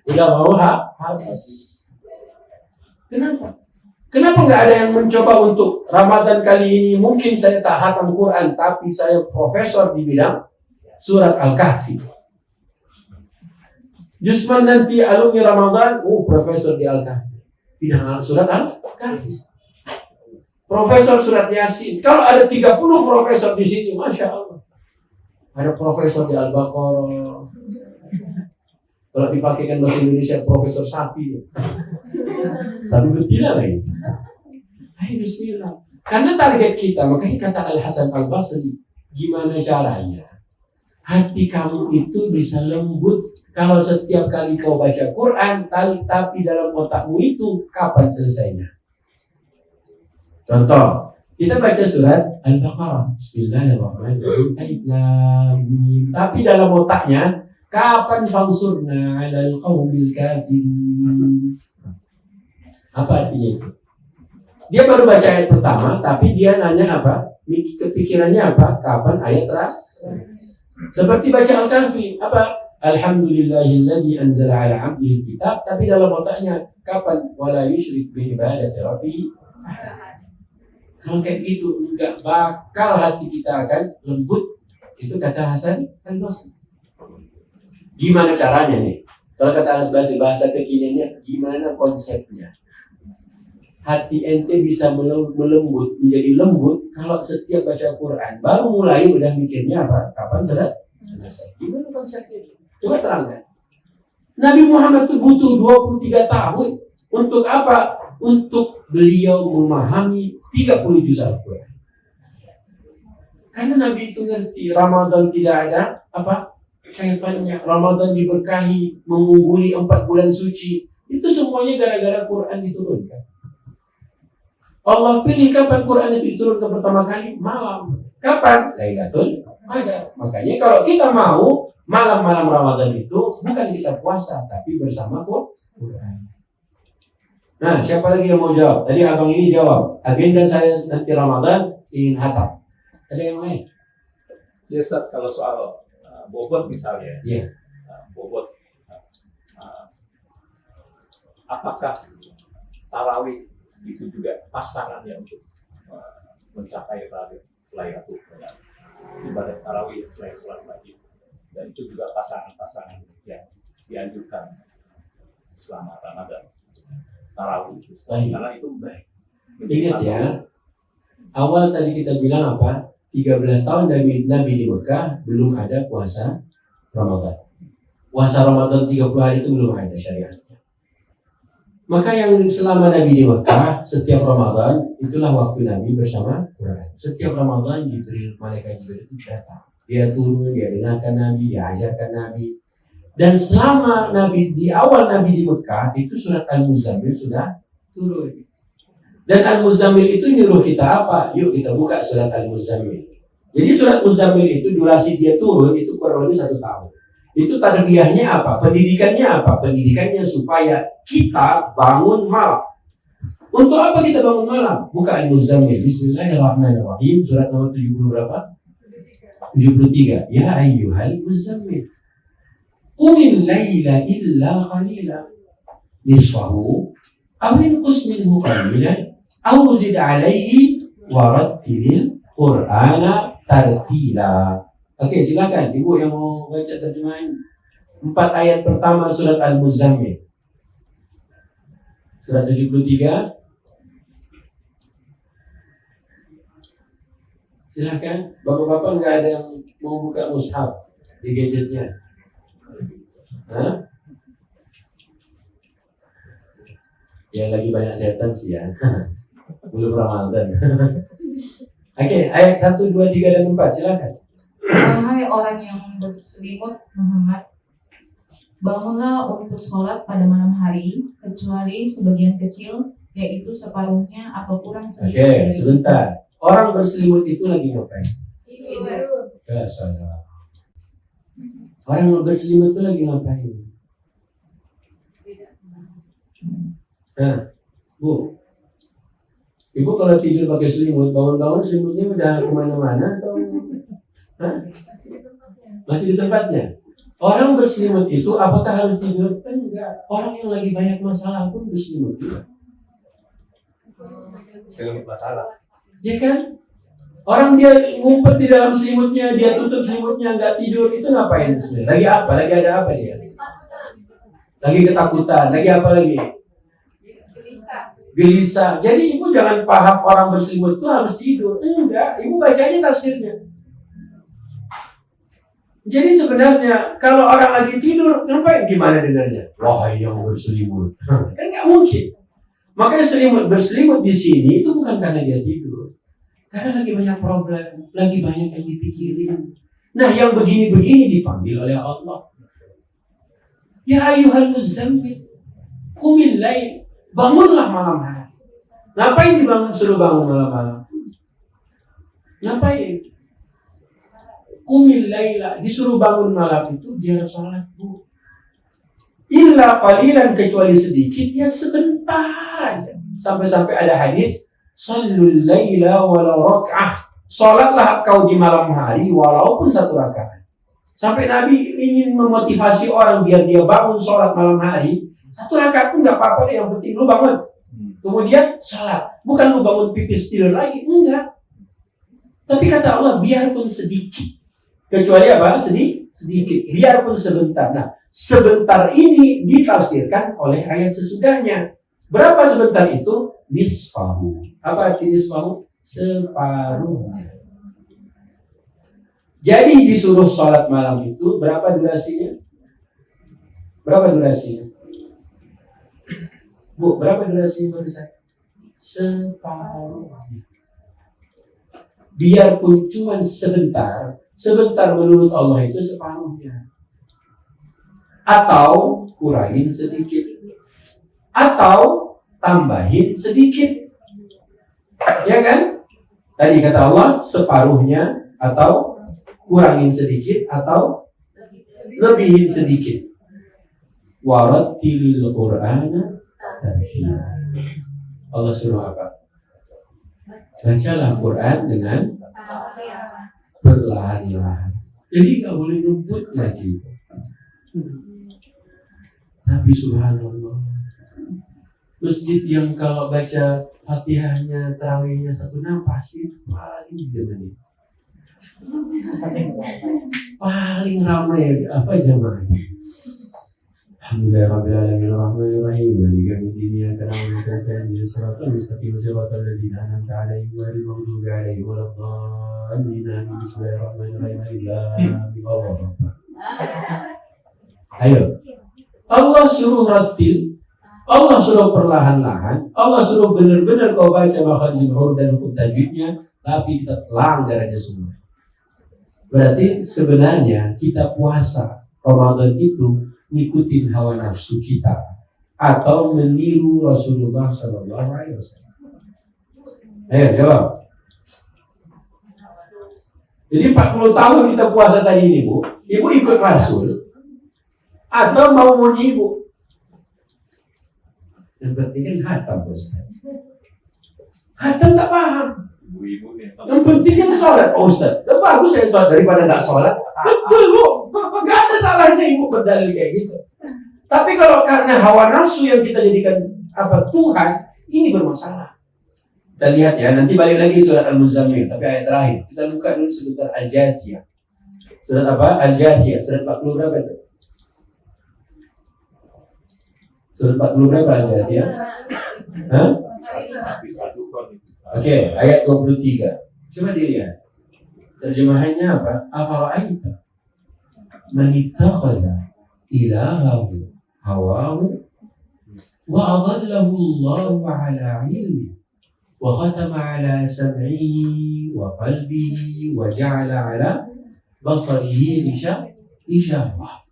Udah mau habis. Kenapa? Kenapa nggak ada yang mencoba untuk Ramadan kali ini? Mungkin saya tak hatam Quran, tapi saya profesor di bidang surat Al-Kahfi. Jusman nanti alumni Ramadan, profesor di Al-Kahfi. Bidang surat Al-Kahfi. Profesor surat Yasin. Kalau ada 30 profesor di sini, Masya Allah. Ada profesor di Al-Baqarah. Kalau dipakaikan bahasa Indonesia, profesor sapi. Sapi betina lagi. Ayo bismillah. Karena target kita, makanya kata Al-Hasan Al-Basri, gimana caranya hati kamu itu bisa lembut kalau setiap kali kau baca Quran, tapi dalam otakmu itu kapan selesainya? Contoh, kita baca surat Al-Baqarah. Bismillahirrahmanirrahim. Alif Lam Mim. Tapi dalam otaknya, Kapan fansurna 'alal qaumil kafirin? Apa artinya itu? Dia baru baca ayat pertama, tapi dia nanya apa? Kepikirannya apa? Kapan ayat terakhir? Seperti baca Al-Kahfi, apa? Alhamdulillahilladzi anzala 'ala 'abdihi kitab, tapi dalam otaknya kapan? Wala yusyrik bi ibadati rabbih. Kalau kayak gitu enggak bakal hati kita akan lembut. Itu kata Hasan Al-Basri. Gimana caranya nih? Kalau kata Al-Basri, bahasa kekiniannya, gimana konsepnya? Hati ente bisa melembut, menjadi lembut kalau setiap baca Quran baru mulai udah mikirnya apa? Kapan selesai? Gimana konsepnya? Coba terangkan. Nabi Muhammad itu butuh 23 tahun untuk apa? Untuk beliau memahami 30 juz Al-Quran. Karena Nabi itu ngerti Ramadan tidak ada apa? Syaitannya. Ramadan diberkahi, mengungguli 4 bulan suci. Itu semuanya gara-gara Quran diturunkan. Allah pilih kapan Quran itu diturunkan pertama kali? Malam. Kapan? Lailatul Qadar. Makanya kalau kita mau malam-malam Ramadan itu bukan kita puasa, tapi bersama Quran. Nah, siapa lagi yang mau jawab? Tadi abang ini jawab. Agenda saya nanti Ramadan ingin hatam. Ada yang lain? Ya Ustaz, kalau soal bobot misalnya, Iya. Bobot, apakah tarawih itu juga pasangannya untuk mencapai Lailatul Qadar, ibadah tarawih selain sholat wajib, dan itu juga pasangan-pasangan yang dianjurkan selama Ramadan tarawih itu, karena itu baik. Ingat ya, awal tadi kita bilang apa? 13 tahun Nabi di Mekah belum ada puasa Ramadan. Puasa Ramadan 30 hari itu belum ada syariatnya. Maka yang selama Nabi di Mekah, setiap Ramadan itulah waktu Nabi bersama Quran. Setiap Ramadan malaikat Jibril itu datang. Dia turun, dia dengarkan Nabi, dia ajarkan Nabi. Dan selama Nabi di awal Nabi di Mekah itu surat Al-Muzammil sudah turun. Dan Al-Muzammil itu nyuruh kita apa? Yuk kita buka surat Al-Muzammil. Jadi surat Muzammil itu durasi dia turun itu kurang lebih 1 tahun. Itu tarbiyahnya apa? Pendidikannya apa? Pendidikannya supaya kita bangun malam. Untuk apa kita bangun malam? Buka Al-Muzammil. Bismillahirrahmanirrahim. Surat nomor 70 berapa? 73. Ya ayyuhal muzammil. Qumil laila illa qalila. Nisfahu. Awin qusminhu qalilan. Aw zid alaihi warattilil Qur'ana tartila. Oke, silakan ibu yang mau baca terjemahan 4 ayat pertama surat Al-Muzammil. Surat 73. Silakan. Bapak-bapak nggak ada yang mau buka mushaf di gadgetnya? Hah? Ya lagi banyak setan sih ya. Belum Ramadan. Oke, ayat 1, 2, 3, dan 4. Silakan. Wahai orang yang berselimut Muhammad, bangunlah untuk sholat pada malam hari, kecuali sebagian kecil, yaitu separuhnya atau kurang sedikit. Oke, sebentar. Orang berselimut itu lagi ngapain? Ya, salah. Orang berselimut itu lagi ngapain? Nah, Bu. Ibu kalau tidur pakai selimut, bangun-bangun selimutnya udah kemana-mana atau? Hah? Masih di tempatnya? Orang berselimut itu apakah harus tidur? Enggak. Orang yang lagi banyak masalah pun berselimut juga. Selimut masalah. Ya kan? Orang dia ngumpet di dalam selimutnya, dia tutup selimutnya, nggak tidur, itu ngapain sebenarnya? Lagi apa? Lagi ada apa dia? Lagi ketakutan, lagi apa lagi? Gelisah. Jadi ibu jangan paham orang berselimut itu harus tidur. Enggak, ibu baca aja tafsirnya. Jadi sebenarnya kalau orang lagi tidur, ngapain? Gimana dengarnya? Wahai yang berselimut. Kan nggak mungkin. Makanya berselimut di sini itu bukan karena dia tidur. Karena lagi banyak problem, lagi banyak yang dipikirin. Nah, yang begini-begini dipanggil oleh Allah. Ya ayyuhal muzammil, qumil lail. Bangunlah malam hari. Ngapain suruh bangun malam-malam? Ngapain? Qumil laila, disuruh bangun malam itu dia sholat, Bu. Illa qalilan, kecuali sedikit, ya sebentar aja. Sampai-sampai ada hadis, shallul laila walau rak'ah. Sholatlah kau di malam hari walaupun 1 rakaat. Sampai Nabi ingin memotivasi orang biar dia bangun sholat malam hari. 1 rakaat pun nggak apa-apa deh, yang penting lu bangun. Kemudian sholat. Bukan lu bangun pipis tidur lagi, enggak. Tapi kata Allah, biarpun sedikit. Kecuali apa? Sedikit. Biarpun sebentar. Nah, sebentar ini ditafsirkan oleh ayat sesudahnya. Berapa sebentar itu? Nisfahu. Apa arti nisfahu? Separuhnya. Jadi disuruh sholat malam itu berapa durasinya? Berapa durasinya? Bu, berapa durasinya menurut saya? Separuhnya. Biarpun cuma sebentar, sebentar menurut Allah itu separuhnya. Atau kurangin sedikit. Atau tambahin sedikit. Ya kan? Tadi kata Allah separuhnya, atau kurangin sedikit, atau lebihin sedikit. Warattilil Qur'ana tartila. Allah suruh apa? Bacalah Quran dengan perlahan-lahan. Jadi nggak boleh numput lagi. Tapi subhanallah, masjid yang kalau baca Fatihahnya, tarawihnya 1 nafas itu paling 3 menit. Paling ramai apa jamaahnya? Alhamdulillahirabbil alamin arrahmanir rahim maliki yaumiddin iyyaka na'budu wa iyyaka nasta'in ihdinas siratal mustaqim siratal ladzina an'amta 'alaihim ghairil maghdubi 'alaihim waladdallin amin. Bismillahirrahmanirrahim. Allah. Ayo. Allah suruh rattil, Allah suruh perlahan-lahan, Allah suruh benar-benar kau baca makhrajul huruf dan hukum tajwidnya, tapi kita langgar aja semua. Berarti sebenarnya kita puasa Ramadan itu ngikutin hawa nafsu kita atau meniru Rasulullah SAW. Ayo jawab. Jadi 40 tahun kita puasa tadi ini, Bu, Ibu ikut Rasul atau mau Ibu? Yang penting kan hatam, Ustaz. Hatam tak paham. Yang penting kan sholat, Ustaz. Bagus saya sholat daripada tak sholat. Betul, Bu. Gak ada salahnya Ibu berdalil kayak gitu. Tapi kalau karena hawa nafsu yang kita jadikan Tuhan, ini bermasalah. Kita lihat ya, nanti balik lagi surat Al-Muzammil, tapi ayat terakhir. Kita buka dulu sebentar Al-Jathiyah. Surat apa? Al-Jathiyah. Surat 40 berapa itu? Surat 40 berapa Al-Jathiyah? Hah? Oke, ayat 23. Coba dilihat. Terjemahannya apa? Afara'aita man ittakhadha ilahahu hawahu wa adallahu Allahu ala ilmi wa khatama ala sam'ihi wa qalbihi wa ja'ala ala basarihi ghishawah.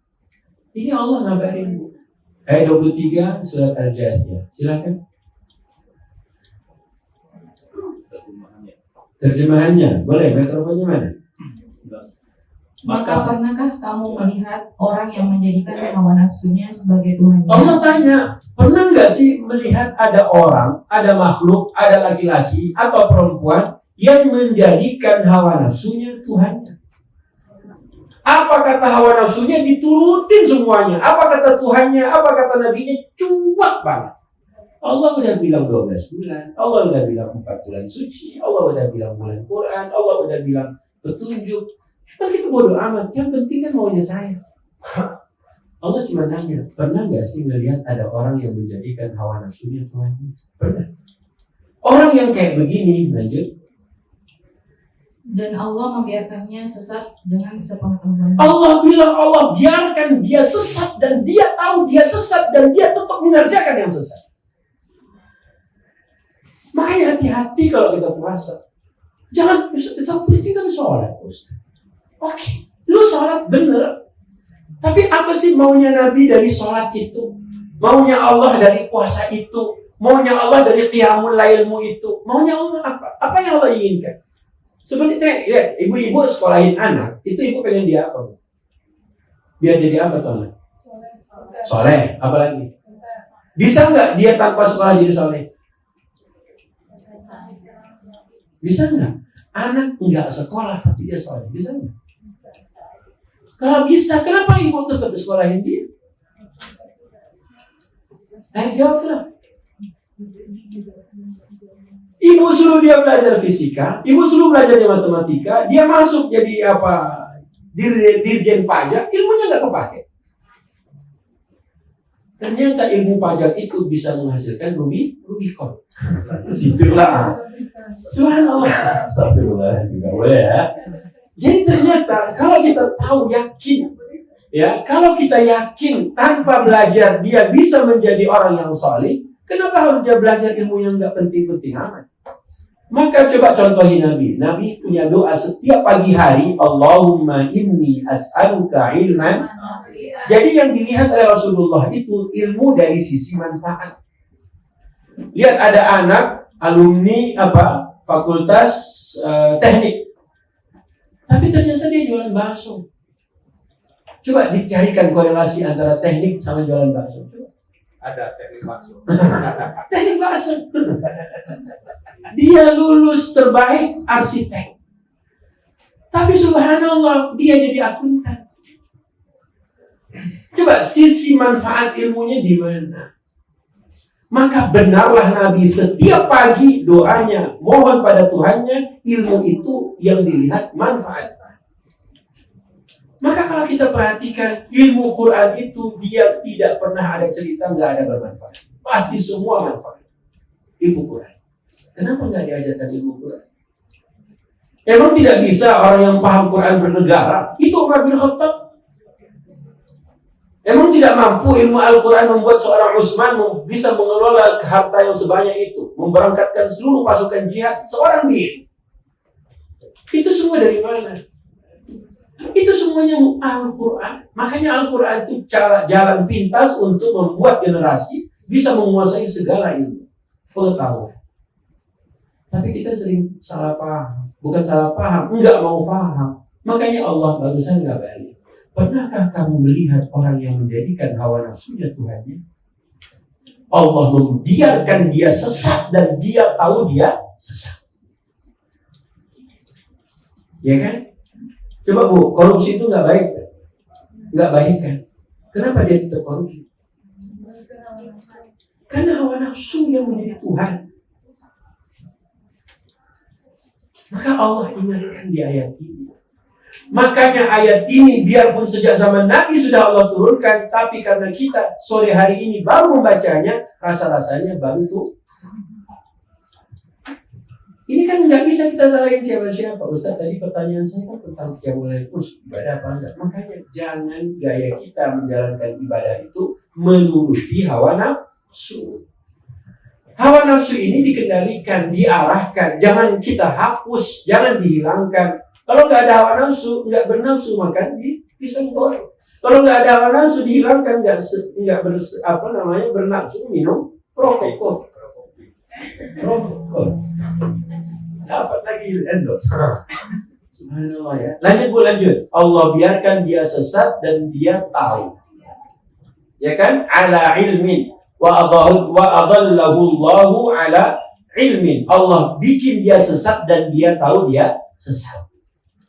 Ini Allah ngabarin. Ayat 23 surat Al-Jathiyah. Silakan. Terjemahannya, boleh mikrofonnya mana? Maka pernahkah kamu melihat orang yang menjadikan hawa nafsunya sebagai Tuhannya? Allah tanya, pernah nggak sih melihat ada orang, ada makhluk, ada laki-laki atau perempuan yang menjadikan hawa nafsunya Tuhannya? Apa kata hawa nafsunya diturutin semuanya? Apa kata Tuhannya? Apa kata Nabinya? Cuak banget. Allah udah bilang 12 bulan, Allah udah bilang 4 bulan suci, Allah udah bilang bulan Quran, Allah udah bilang petunjuk. Cuma kita bodoh amat, yang penting kan maunya saya. Allah cuma nanya, pernah gak sih ngelihat ada orang yang menjadikan hawa nafsunya Tuhannya? Pernah. Orang yang kayak begini, lanjut. Dan Allah membiarkannya sesat dengan sepengetahuan. Allah bilang Allah biarkan dia sesat dan dia tahu dia sesat dan dia tetap mengerjakan yang sesat. Makanya hati-hati kalau kita puasa. Jangan, yang penting kan sholat, Ustaz. Oke, lu sholat bener. Tapi apa sih maunya Nabi dari sholat itu? Maunya Allah dari puasa itu? Maunya Allah dari qiyamul lailmu itu? Maunya Allah apa? Apa yang Allah inginkan? Sebenarnya, ya, ibu-ibu sekolahin anak, Itu ibu pengen dia apa? Biar jadi apa tuh? Soleh, apalagi? Bisa nggak dia tanpa sekolah jadi soleh? Bisa nggak? Anak nggak sekolah tapi dia soleh, bisa nggak? Kalau bisa, kenapa ibu tetap sekolahin dia? Jawablah. Ibu suruh dia belajar fisika, ibu suruh belajar matematika, dia masuk jadi apa? Dirjen pajak, ilmunya nggak kepake. Ternyata ilmu pajak itu bisa menghasilkan Rubicon. Situlah. Subhanallah. Astagfirullah juga boleh ya. Jadi ternyata kalau kita tahu yakin, ya kalau kita yakin tanpa belajar dia bisa menjadi orang yang saleh, kenapa harus dia belajar ilmu yang nggak penting-penting amat? Maka coba contohi Nabi. Nabi punya doa setiap pagi hari, Allahumma inni as'aluka ilman. Jadi yang dilihat oleh Rasulullah itu ilmu dari sisi manfaat. Lihat ada anak alumni fakultas teknik, tapi ternyata dia jualan bakso. Coba dicarikan korelasi antara teknik sama jualan bakso. Ada teknik bakso. Teknik bakso. Dia lulus terbaik arsitek. Tapi subhanallah dia jadi akuntan. Coba sisi manfaat ilmunya di mana? Maka benarlah Nabi setiap pagi doanya mohon pada Tuhannya ilmu itu yang dilihat manfaat. Maka kalau kita perhatikan ilmu Quran itu dia tidak pernah ada cerita nggak ada bermanfaat. Pasti semua manfaat. Ilmu Quran. Kenapa nggak diajarkan ilmu Quran? Emang tidak bisa orang yang paham Quran bernegara? Itu Umar bin Khattab. Emang tidak mampu ilmu Al-Quran membuat seorang Utsman bisa mengelola harta yang sebanyak itu, memberangkatkan seluruh pasukan jihad seorang diri? Itu semua dari mana? Itu semuanya Al-Quran. Makanya Al-Quran itu jalan pintas untuk membuat generasi bisa menguasai segala ilmu pengetahuan. Tapi kita sering salah paham. Bukan salah paham, enggak mau paham. Makanya Allah bagusan enggak balik. Pernahkah kamu melihat orang yang menjadikan hawa nafsunya Tuhannya? Allah membiarkan dia sesat dan dia tahu dia sesat. Ya kan? Coba Bu, korupsi itu nggak baik kan? Nggak baik kan? Kenapa dia tetap korupsi? Karena hawa nafsu yang menjadi Tuhan. Maka Allah ingatkan di ayat ini. Makanya ayat ini biarpun sejak zaman Nabi sudah Allah turunkan, tapi karena kita sore hari ini baru membacanya, rasa-rasanya baru tuh. Ini kan nggak bisa kita salahin siapa-siapa. Ustaz tadi pertanyaan saya kan tentang qiyamul lail, ibadah apa enggak? Makanya jangan gaya kita menjalankan ibadah itu menuruti hawa nafsu. Hawa nafsu ini dikendalikan, diarahkan. Jangan kita hapus, jangan dihilangkan. Kalau nggak ada hawa nafsu, nggak bernafsu makan di pisang goreng. Kalau nggak ada hawa nafsu dihilangkan, nggak bernafsu minum rokok. Dapat lagi endorse. Subhanallah ya. Lanjut. Allah biarkan dia sesat dan dia tahu. Ya kan? Ala ilmin wa adallahu Allahu ala ilmin. Allah bikin dia sesat dan dia tahu dia sesat.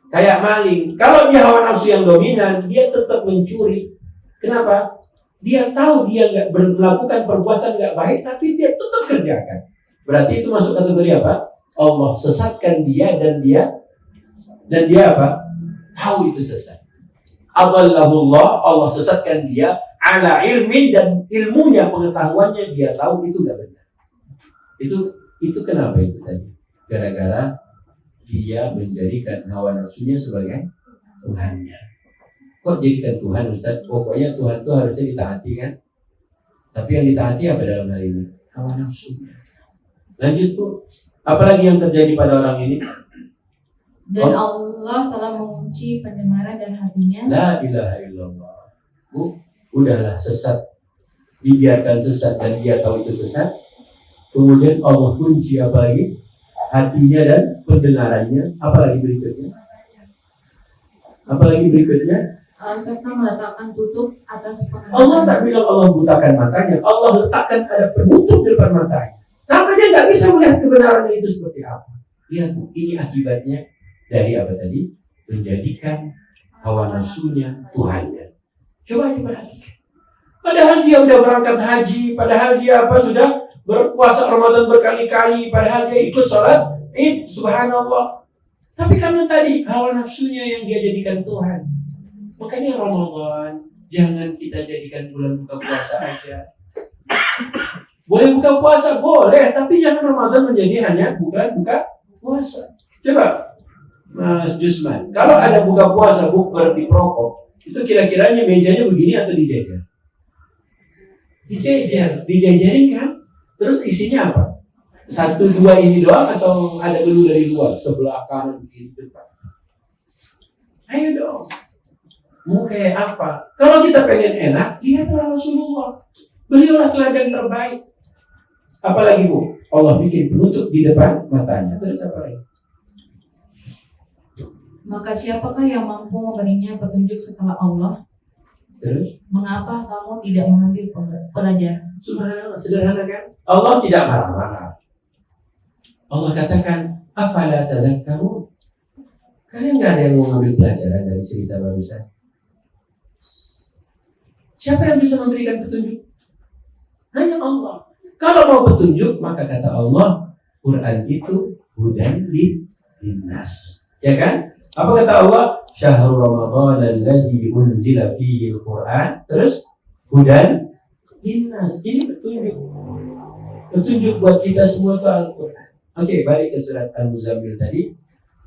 Kayak maling, kalau dia hawa nafsu yang dominan, dia tetap mencuri. Kenapa? Dia tahu dia nggak melakukan perbuatan nggak baik, tapi dia tetap kerjakan. Berarti itu masuk kategori apa? Allah sesatkan dia dan dia apa? Tahu itu sesat. Adallahullah, Allah sesatkan dia ala ilmin dan ilmunya, pengetahuannya dia tahu itu nggak benar. Itu kenapa itu tadi? Gara-gara dia menjadikan hawa nafsunya sebagai Tuhannya. Kok jadikan Tuhan Ustaz? Pokoknya Tuhan itu harusnya ditaati kan? Tapi yang ditaati apa dalam hal ini? Hawa nafsunya. Lanjut Bu. Apalagi yang terjadi pada orang ini? Dan Allah telah mengunci pendengaran dan hatinya. La ilaha illallah. Bu, udahlah sesat. Dibiarkan sesat dan dia tahu itu sesat. Kemudian Allah kunci apa lagi? Hatinya dan pendengarannya. Apalagi berikutnya? Apalagi berikutnya, serta meletakkan tutup atas penglihatan. Allah tak bilang Allah butakan matanya, Allah letakkan ada penutup di depan matanya. Sampai dia nggak bisa melihat kebenaran itu seperti apa. Lihat, ini akibatnya dari apa tadi? Menjadikan hawa nafsunya Tuhannya. Coba diperhatikan. Padahal dia udah berangkat haji, padahal dia sudah berpuasa Ramadan berkali-kali, padahal dia ikut sholat Id, subhanallah. Tapi karena tadi hawa nafsunya yang dia jadikan Tuhan. Makanya Ramadan jangan kita jadikan bulan buka puasa aja. Boleh buka puasa, boleh, tapi jangan Ramadan menjadi hanya bukan buka puasa. Coba, Mas Jusman, kalau ada buka puasa bukber di Prokop, itu kira-kiranya mejanya begini atau dijajar? Dijajarin kan? Terus isinya apa? 1-2 ini doang atau ada dulu dari luar, sebelah kanan kiri depan? Ayo dong. Mau kayak apa? Kalau kita pengen enak, lihatlah Rasulullah. Beliaulah teladan terbaik. Apalagi Bu, Allah bikin penutup di depan matanya. Terus apa lagi? Maka siapakah yang mampu memberinya petunjuk setelah Allah? Terus? Mengapa kamu tidak mengambil pelajaran? Subhanallah, sederhana kan? Allah tidak marah-marah. Allah katakan, afala tadzakkarun? Kalian nggak ada yang mau ngambil pelajaran dari cerita barusan? Siapa yang bisa memberikan petunjuk? Hanya Allah. Kalau mau petunjuk, maka kata Allah, Quran itu hudan linnas. Ya kan? Apa kata Allah? Syahrul Ramadan alladzi unzila fihi al-Quran. Terus hudan linnas. Ini petunjuk. Petunjuk buat kita semua itu Al-Quran. Oke, balik ke surat Al-Muzammil tadi.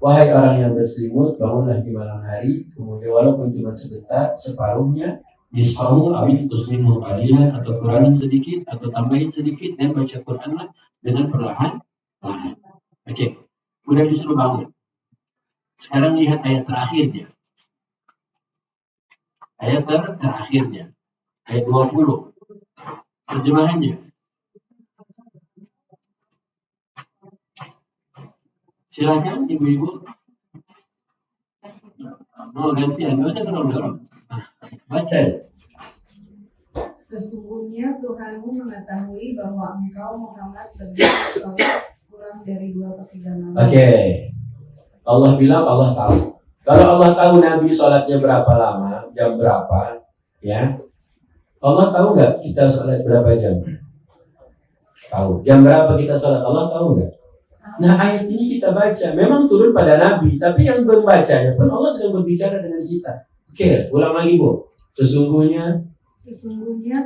Wahai orang yang berselimut, bangunlah di malam hari. Kemudian walaupun cuma sebentar, separuhnya Nisfahu awin tusminhu qalilan, atau kurangin sedikit atau tambahin sedikit, dan baca Quranlah dengan perlahan-lahan. Oke, udah disuruh bangun. Sekarang lihat ayat terakhirnya. Ayat terakhirnya. Ayat 20. Terjemahannya. Silakan ibu-ibu. Mau gantian, nggak usah dorong-dorong. Baca. Sesungguhnya Tuhanmu mengetahui bahwa engkau Muhammad berdiri sholat kurang dari 2/3 malam. Oke. Allah bilang Allah tahu. Kalau Allah tahu Nabi sholatnya berapa lama, jam berapa, ya. Allah tahu nggak kita sholat berapa jam? Tahu. Jam berapa kita sholat? Allah tahu nggak? Nah, ayat ini kita baca. Memang turun pada Nabi, tapi yang membacanya pun Allah sedang berbicara dengan kita. Oke, ulang lagi Bu. Sesungguhnya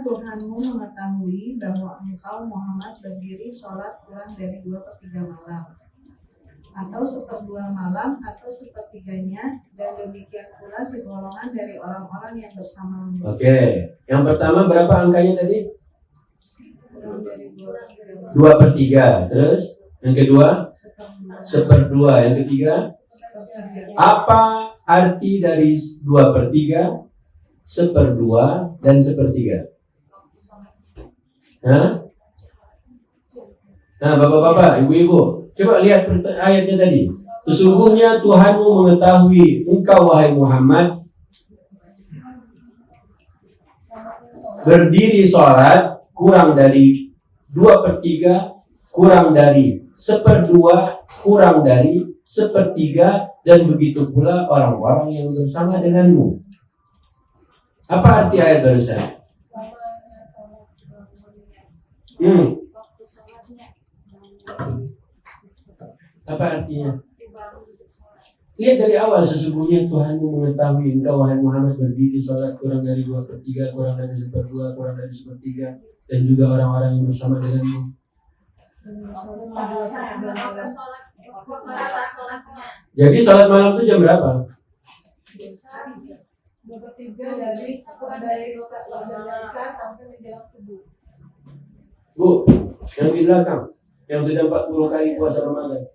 Tuhanmu mengetahui bahwa engkau Muhammad berdiri sholat kurang dari 2/3 malam, atau 1/2 malam, atau 1/3-nya, dan demikian pula segolongan dari orang-orang yang bersamamu. Oke. Yang pertama berapa angkanya tadi? Kurang dari 2/3 malam. 2/3. Terus yang kedua 1/2. Yang ketiga 1/3. apa arti dari 2/3, 1/2 dan 1/3? Hah? Nah, bapak-bapak, ibu-ibu, coba lihat ayatnya tadi. Sesungguhnya Tuhanmu mengetahui engkau wahai Muhammad berdiri sholat kurang dari 2/3, kurang dari 1/2, kurang dari 1/3, dan begitu pula orang-orang yang bersama denganmu. Apa arti ayat barusan? Apa artinya? Lihat dari awal, sesungguhnya Tuhanmu mengetahui engkau wahai Muhammad berdiri sholat kurang dari 2/3, kurang dari 1/2, kurang dari 1/3, dan juga orang-orang yang bersama denganmu. Jadi sholat malam itu jam berapa? 2/3 dari sampai menjelang subuh. Bu, yang di belakang, yang sudah 40 kali puasa Ramadan,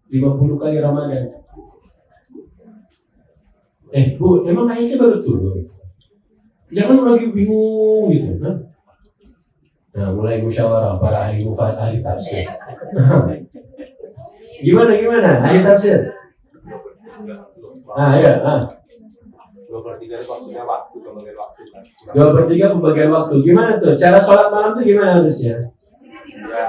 50 kali Ramadan. Bu, emang ayatnya baru turun? Jangan lagi bingung gitu, nah? Nah, mulai musyawarah para ahli tafsir. Gimana? Ahli tafsir? Ya. 2/3 itu waktunya waktu, pembagian waktu kan. 2/3 pembagian waktu. Gimana tuh? Cara sholat malam tuh gimana harusnya? Ya,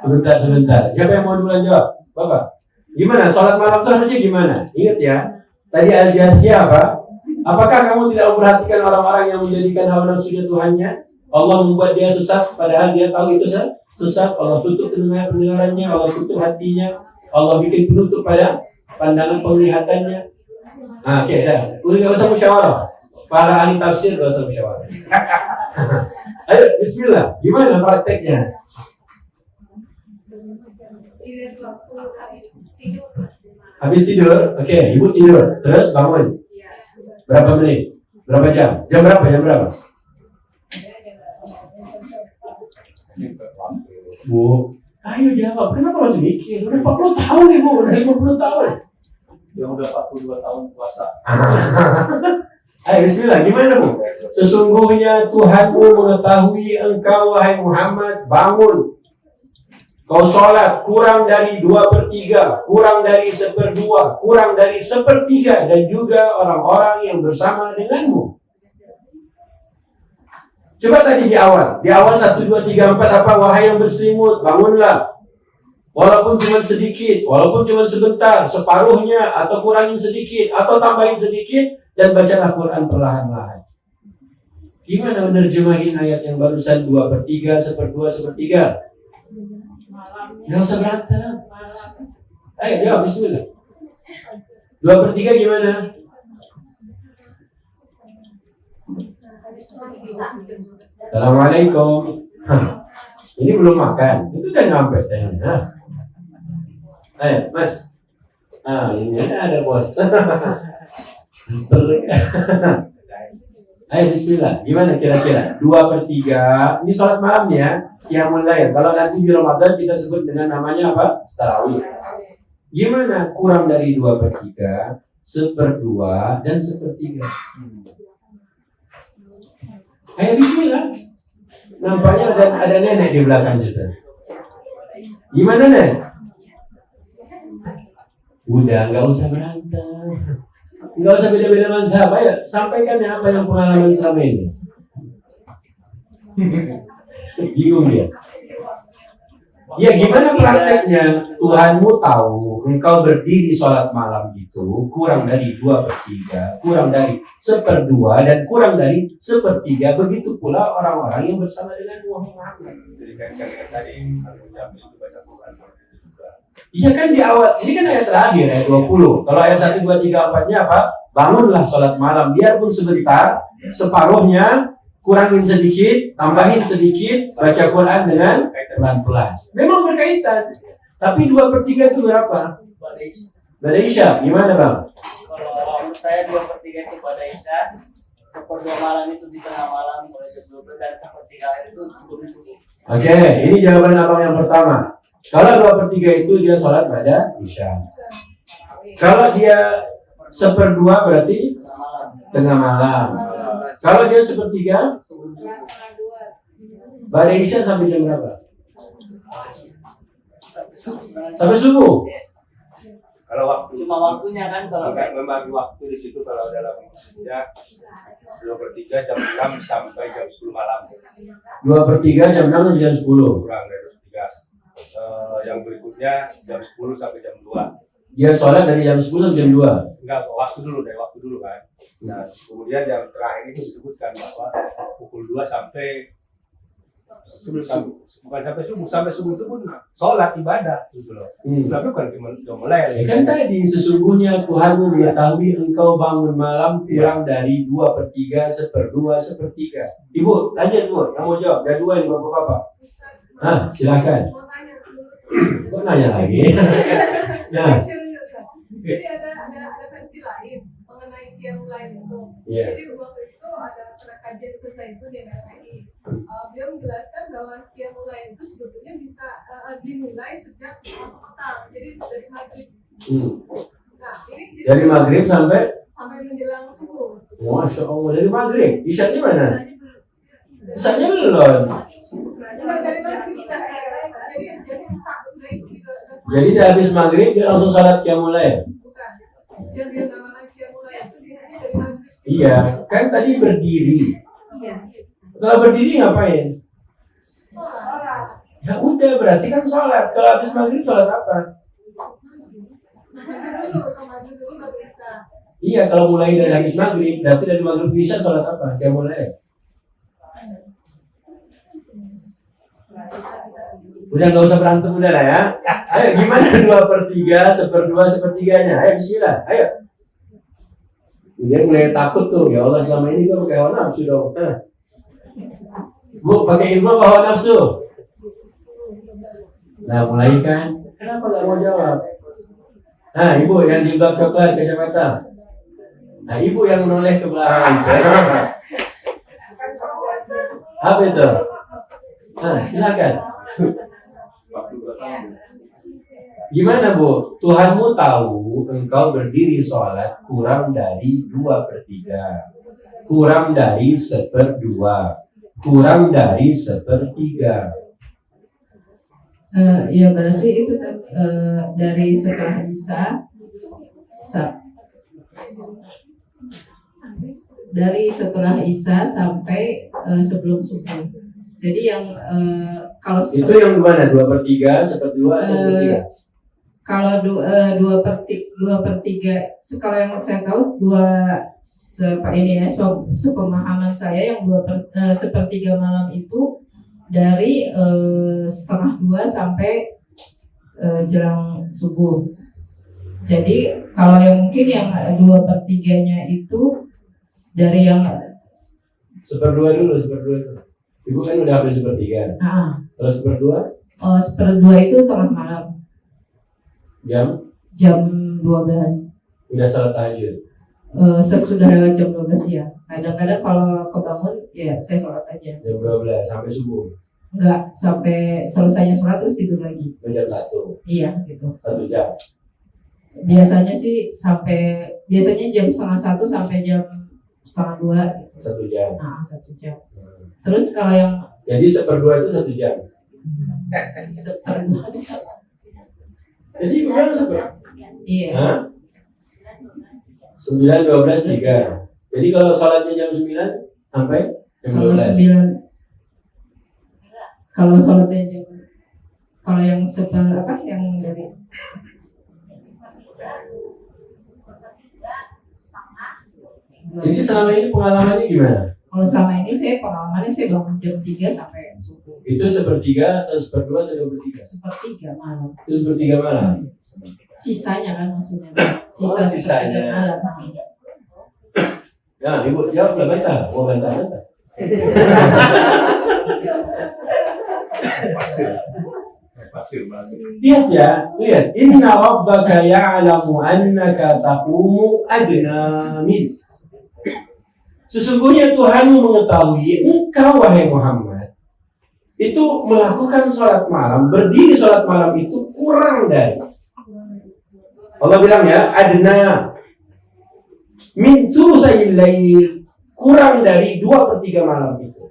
Sebentar. Siapa yang mau duluan jawab? Bapak. Gimana? Sholat malam tuh harusnya gimana? Ingat ya. Tadi al-jathiyah apa? Apakah kamu tidak memperhatikan orang-orang yang menjadikan hawa nafsunya Tuhannya? Allah membuat dia sesat, padahal dia tahu itu sesat. Allah tutup pendengarannya, Allah tutup hatinya, Allah bikin penutup pada pandangan penglihatannya. Nah, oke, dah. Udah nggak usah musyawarah. Para ahli tafsir nggak usah musyawarah. Ayo, Bismillah. Gimana prakteknya? Habis tidur, oke, ibu tidur, terus bangun. Berapa menit? Berapa jam? Jam berapa? Bu, ayo jawab. Kenapa masih mikir? Udah 40 tahun nih, Bu. Udah 50 tahun. yang udah 42 tahun puasa. Ayo bismillah, gimana Bu? Sesungguhnya Tuhanmu mengetahui engkau, wahai Muhammad, bangun. Kau sholat kurang dari 2/3, kurang dari 1/2, kurang dari 1/3, dan juga orang-orang yang bersama denganmu. Coba tadi di awal 1, 2, 3, 4 apa? Wahai yang berselimut, bangunlah. Walaupun cuma sedikit, walaupun cuma sebentar, separuhnya, atau kurangin sedikit, atau tambahin sedikit, dan bacalah Quran perlahan-lahan. Gimana menerjemahin ayat yang barusan 2/3, 1/2, 1/3? Nggak usah berantem. Ayo jawab, bismillah. 2/3 gimana? Assalamualaikum. Ini belum makan. Itu udah nyampe tanya. Ayo, Mas. Ini ada bos. Ayo bismillah. Gimana kira-kira? 2/3. Ini sholat malam ya. Qiyamul Lail. Kalau nanti di Ramadan kita sebut dengan namanya apa? Tarawih. Gimana? Kurang dari 2/3, 1/2, dan 1/3. Ayo bismillah. Nampaknya ada nenek di belakang kita. Gimana Nek? Udah, nggak usah berantem. Nggak usah beda-beda mazhab. Ayo sampaikan ya apa yang pengalaman selama ini. Bingung dia. Ya gimana prakteknya? Tuhanmu tahu engkau berdiri sholat malam itu kurang dari 2/3, kurang dari 1/2, dan kurang dari 1/3. Begitu pula orang-orang yang bersama dengan Muhammad. Jadi kan tadi harus jam itu baca Quran juga. Iya kan di awal, ini kan ayat terakhir ayat 20. Kalau ayat 1, 2, 3, 4-nya apa? Bangunlah sholat malam, biarpun sebentar, separuhnya, kurangin sedikit, tambahin sedikit, baca Quran dengan pelan-pelan. Memang berkaitan. Tapi 2/3 itu berapa? Pada Isya, gimana Bang? Kalau menurut saya 2/3 itu pada Isya, 1/2 malam itu di tengah malam, mulai jam 12, dan 1/3 itu sebelum subuh. Oke, ini jawaban abang yang pertama. Kalau 2/3 itu dia sholat pada Isya. Kalau dia 1/2 berarti tengah malam. Kalau dia 1/3, pada Isya sampai jam berapa? Sampai subuh. Kalau waktu Cuma waktunya kan kalau Enggak membagi waktu di situ kalau dalam ya 2/3 jam 6 sampai jam 10 malam. 2/3 jam 6 sampai jam 10. Kurang dari 2/3. Yang berikutnya jam 10 sampai jam 2. Dia sholat dari jam 10 sampai jam 2. Enggak, waktu dulu kan. Nah, kemudian yang terakhir itu disebutkan bahwa pukul 2 sampai bukan sampai subuh itu pun sholat ibadah gitu loh. Tapi bukan cuma mulai. Ya kan tadi sesungguhnya Tuhanmu mengetahui engkau bangun malam kurang dari 2/3, 1/2, 1/3. Ibu, lanjut Bu, yang mau jawab. Ada 2 nih bapak-bapak. Silakan. Kok nanya lagi? Nah. Jadi ada versi lain mengenai qiyamul lail itu. Iya. Jadi waktu itu ada kajian selesai itu di MRI. Beliau menjelaskan bahwa qiyamul lail itu sebetulnya bisa dimulai sejak masuk petang. Jadi dari maghrib. Nah, ini Dari maghrib sampai menjelang subuh. Masya Allah, dari maghrib. Isyanya mana? Isyanya belum. Dari maghrib bisa selesai. Jadi dia habis maghrib dia langsung salat qiyamul lail. Bukan. Yang dia namakan qiyamul lail itu dari maghrib. Iya, kan tadi berdiri. Iya. Kalau berdiri ngapain? Sholat. Ya udah, berarti kan sholat. Kalau habis maghrib sholat apa? Sama dulu baru bisa. Iya, kalau mulai dari habis maghrib, berarti dari maghrib bisa sholat apa? Kayak mulai. Udah nggak usah berantem udah lah ya. Ayo gimana 2/3, 1/2, 1/3-nya? Ayo bismillah, ayo. Dia mulai takut tuh, ya Allah selama ini gue pakai hawa nafsu dong. Bu, pakai ilmu apa hawa nafsu? Nah mulai kan, kenapa nggak mau jawab? Nah ibu yang jilbab coklat kacamata. Nah ibu yang menoleh ke belakang. Apa itu? Nah silakan. Gimana Bu? Tuhanmu tahu engkau berdiri sholat kurang dari 2/3, kurang dari 1/2, kurang dari 1/3. Ya berarti itu dari setelah Isya sampai sebelum subuh. Jadi yang kalau Itu yang mana? 2/3, 1/2 atau 1/3? Kalau 2/3, kalau yang saya tahu sepemahaman saya yang 1/3 malam itu dari 1:30 sampai jelang subuh. Jadi kalau yang mungkin yang 2/3-nya itu dari yang 1/2 dulu, 1/2 itu. Ibu kan udah hampir 1/3. Kalau 1/2? 1/2 itu tengah malam. Jam 12. Udah salat tahajud. Sesudah lewat jam 12 ya. Kadang-kadang kalau kebangun ya saya sholat aja. Jam 12 sampai subuh. Enggak, sampai selesainya sholat terus tidur lagi. Jam 1. Iya gitu. 1 jam. Biasanya sih biasanya jam 1:30 sampai jam 1:30 gitu. 1 jam. 1 jam. Terus kalau yang Jadi 1/2 itu 1 jam. 1/2 itu Jadi udah 1/2. iya. Hah? 9, 12, 3. Jadi kalau sholatnya jam 9 sampai jam Kalau 12. 9 kalau sholatnya jam kalau yang yang dari Jadi selama ini pengalamannya gimana? kalau selama ini pengalamannya saya bangun jam 3 sampai subuh. Itu 1/3 atau 1/2 atau 2/3? 1/3 malam. Itu 1/3 malam. Sisanya kan maksudnya. Sisanya. 1/3 malam. Nah, ibu jawab lah, bantah. Mau bantah. Pasir banget. Lihat. Inna rabbaka ya'lamu annaka taqumu adna min. Sesungguhnya Tuhanmu mengetahui engkau wahai Muhammad itu melakukan sholat malam, berdiri sholat malam itu kurang dari. Allah bilang ya, adna min sulusayil lail, kurang dari 2/3 malam itu.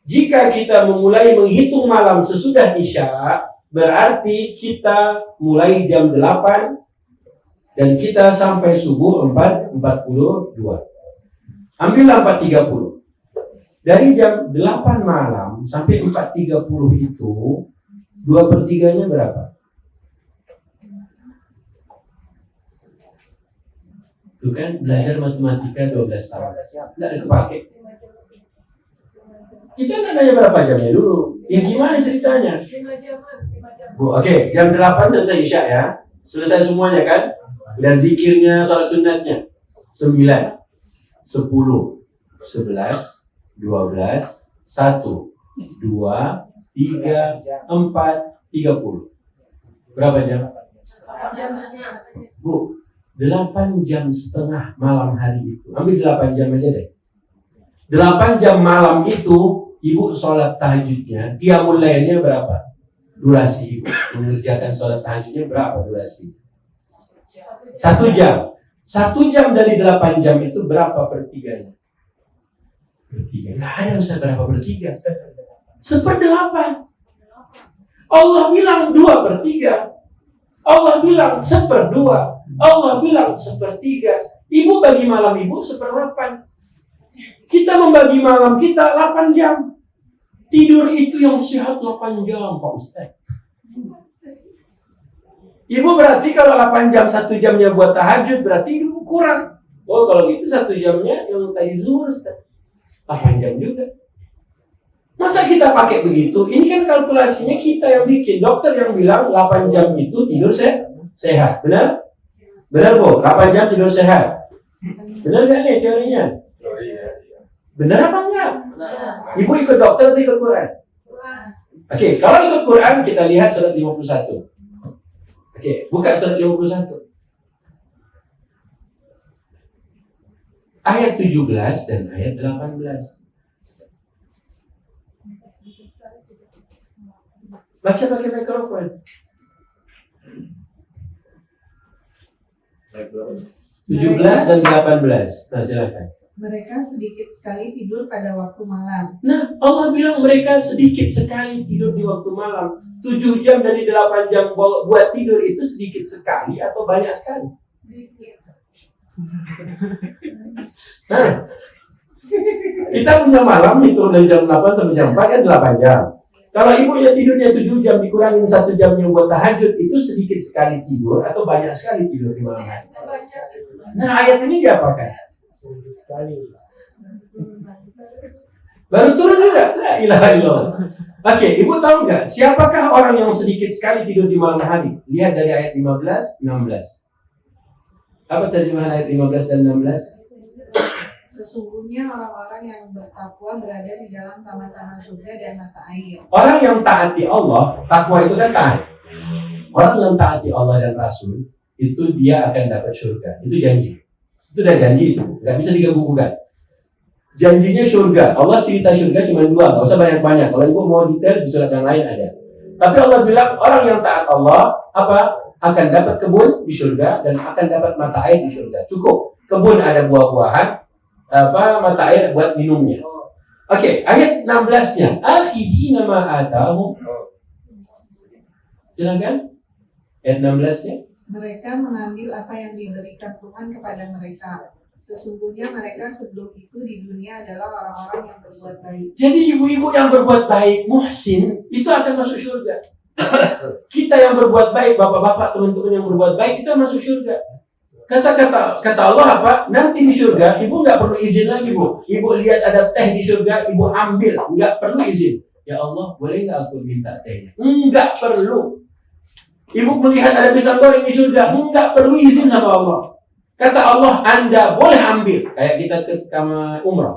Jika kita memulai menghitung malam sesudah Isya, berarti kita mulai jam 8 dan kita sampai subuh 4:42. Ambillah 4:30. Dari jam 8 malam sampai 4:30 itu 2/3-nya berapa? Itu kan belajar matematika 12 tahun. Nggak ada kepake. Kita nggak nanya berapa jamnya dulu. Ya gimana ceritanya? 5 jaman. Oke, jam 8 selesai Isya ya. Selesai semuanya kan? Dan zikirnya, salat sunatnya. 9, 10, 11, 12, 1, 2, 3, 4, 30. Berapa jam? Bu, 8 jam setengah malam hari itu. Ambil 8 jam aja deh. 8 jam malam itu ibu sholat tahajudnya, qiyamul lailnya berapa? Durasi ibu mengerjakan sholat tahajudnya berapa durasi? 1 jam. 1 jam dari 8 jam itu berapa per-3-nya? Per-3. Nggak ada usah berapa per-3. 1/8. Allah bilang 2/3. Allah bilang 1/2. Allah bilang 1/3. Ibu bagi malam ibu 1/8. Kita membagi malam kita 8 jam. Tidur itu yang sehat 8 jam, Pak Ustaz. Ibu berarti kalau 8 jam 1 jamnya buat tahajud, berarti ibu kurang. Oh, kalau gitu 1 jamnya yang tadi zuhur, Ustaz. 8 jam juga. Masa kita pakai begitu? Ini kan kalkulasinya kita yang bikin. Dokter yang bilang 8 jam itu tidur sehat. Benar? Benar, Bu? 8 jam tidur sehat. Benar nggak nih teorinya? Oh iya. Benar apa enggak? Benar. Ibu ikut dokter atau ikut Quran? Oke, kalau ikut Quran kita lihat surat 51. Oke, buka surat 51. Ayat 17 dan ayat 18. Baca pakai mikrofon. 17 dan 18. Nah, silakan. Mereka sedikit sekali tidur pada waktu malam. Nah, Allah bilang mereka sedikit sekali tidur di waktu malam. 7 jam dari 8 jam buat tidur itu sedikit sekali atau banyak sekali? Nah, kita punya malam itu dari jam 8 sampai jam 4 kan 8 jam. Kalau ibu yang tidurnya 7 jam dikurangin 1 jam yang buat tahajud, itu sedikit sekali tidur atau banyak sekali tidur di malam hari? Nah, ayat ini diapakan? Sedikit sekali. Baru turun juga? La ilaha illallah. Oke, ibu tahu nggak siapakah orang yang sedikit sekali tidur di malam hari? Lihat dari ayat 15, 16. Apa terjemahan ayat 15 dan 16? Sesungguhnya orang-orang yang bertakwa berada di dalam taman-taman surga dan mata air. Orang yang taati Allah, takwa itu kan taat. Orang yang taati Allah dan Rasul, itu dia akan dapat surga. Itu janji. Itu udah janji itu, nggak bisa diganggu-gugat. Janjinya surga. Allah cerita surga cuma 2, nggak usah banyak-banyak. Kalau ibu mau detail di surat yang lain ada. Tapi Allah bilang orang yang taat Allah akan dapat kebun di surga dan akan dapat mata air di surga. Cukup. Kebun ada buah-buahan, mata air buat minumnya. Oke, ayat 16-nya. Akhidina ma atahum. Silakan. Ayat 16-nya. Mereka mengambil apa yang diberikan Tuhan kepada mereka. Sesungguhnya mereka sebelum itu di dunia adalah orang-orang yang berbuat baik. Jadi ibu-ibu yang berbuat baik, muhsin, itu akan masuk surga. Kita yang berbuat baik, bapak-bapak, teman-teman yang berbuat baik, itu masuk surga. Kata Allah apa? Nanti di surga, ibu nggak perlu izin lagi, Bu. Ibu lihat ada teh di surga, ibu ambil, nggak perlu izin. Ya Allah, boleh nggak aku minta tehnya? Nggak perlu. Ibu melihat ada pisang goreng di surga, nggak perlu izin sama Allah. Kata Allah, Anda boleh ambil. Kayak kita ke umrah.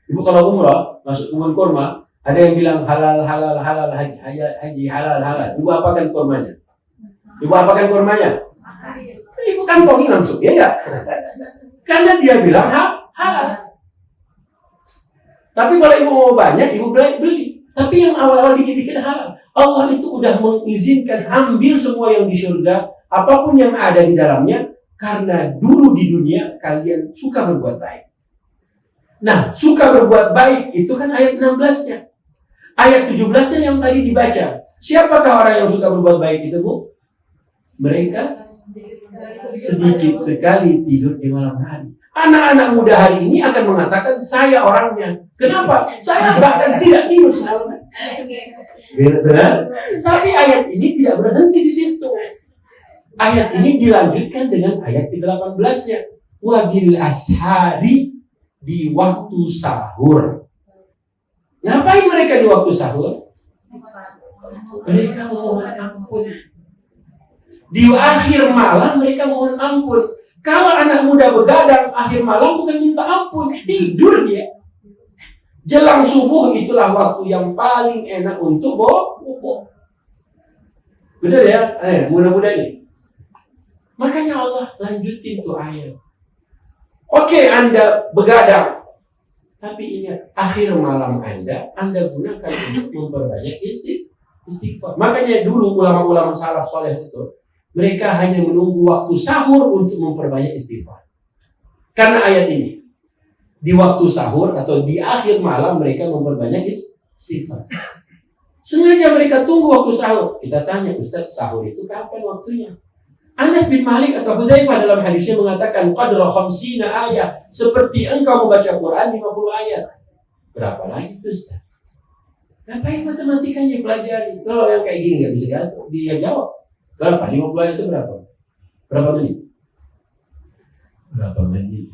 Ibu kalau umrah, masuk kebun kurma, ada yang bilang halal, haji halal. Ibu apakan kurmanya? Ibu kantongin langsung, ya enggak? Karena dia bilang halal. Tapi kalau ibu mau banyak, ibu beli. Tapi yang awal-awal dikit-dikit halal. Allah itu udah mengizinkan ambil semua yang di surga, apapun yang ada di dalamnya, karena dulu di dunia kalian suka berbuat baik. Nah, suka berbuat baik itu kan ayat 16-nya. Ayat 17-nya yang tadi dibaca. Siapakah orang yang suka berbuat baik itu, Bu? Mereka sedikit sekali tidur di malam hari. Anak-anak muda hari ini akan mengatakan, saya orangnya. Kenapa? Saya bahkan tidak tidur semalam. Benar? Tapi ayat ini tidak berhenti di situ. Ayat ini dilanjutkan dengan ayat ke-18-nya. Wabil ashari, di waktu sahur. Ngapain mereka di waktu sahur? Mereka mohon ampun. Di akhir malam mereka mohon ampun. Kalau anak muda begadang akhir malam bukan minta ampun, tidur dia. Jelang subuh itulah waktu yang paling enak untuk bobo. Benar ya? Mudah-mudahan nih. Makanya Allah lanjutin tuh ayat. Oke, Anda begadang. Tapi ingat, akhir malam Anda gunakan untuk memperbanyak istighfar. Makanya dulu ulama-ulama salaf soleh itu, mereka hanya menunggu waktu sahur untuk memperbanyak istighfar. Karena ayat ini, di waktu sahur atau di akhir malam mereka memperbanyak istighfar. Sengaja mereka tunggu waktu sahur. Kita tanya, Ustaz, sahur itu kapan waktunya? Anas bin Malik atau Hudzaifah dalam hadisnya mengatakan qadra 50 ayat, seperti engkau membaca Quran 50 ayat. Berapa lagi itu, Ustaz? Ngapain matematikanya pelajari? Kalau yang kayak gini nggak bisa diatur, dia jawab. Berapa? 50 ayat itu berapa? Berapa menit? Berapa menit?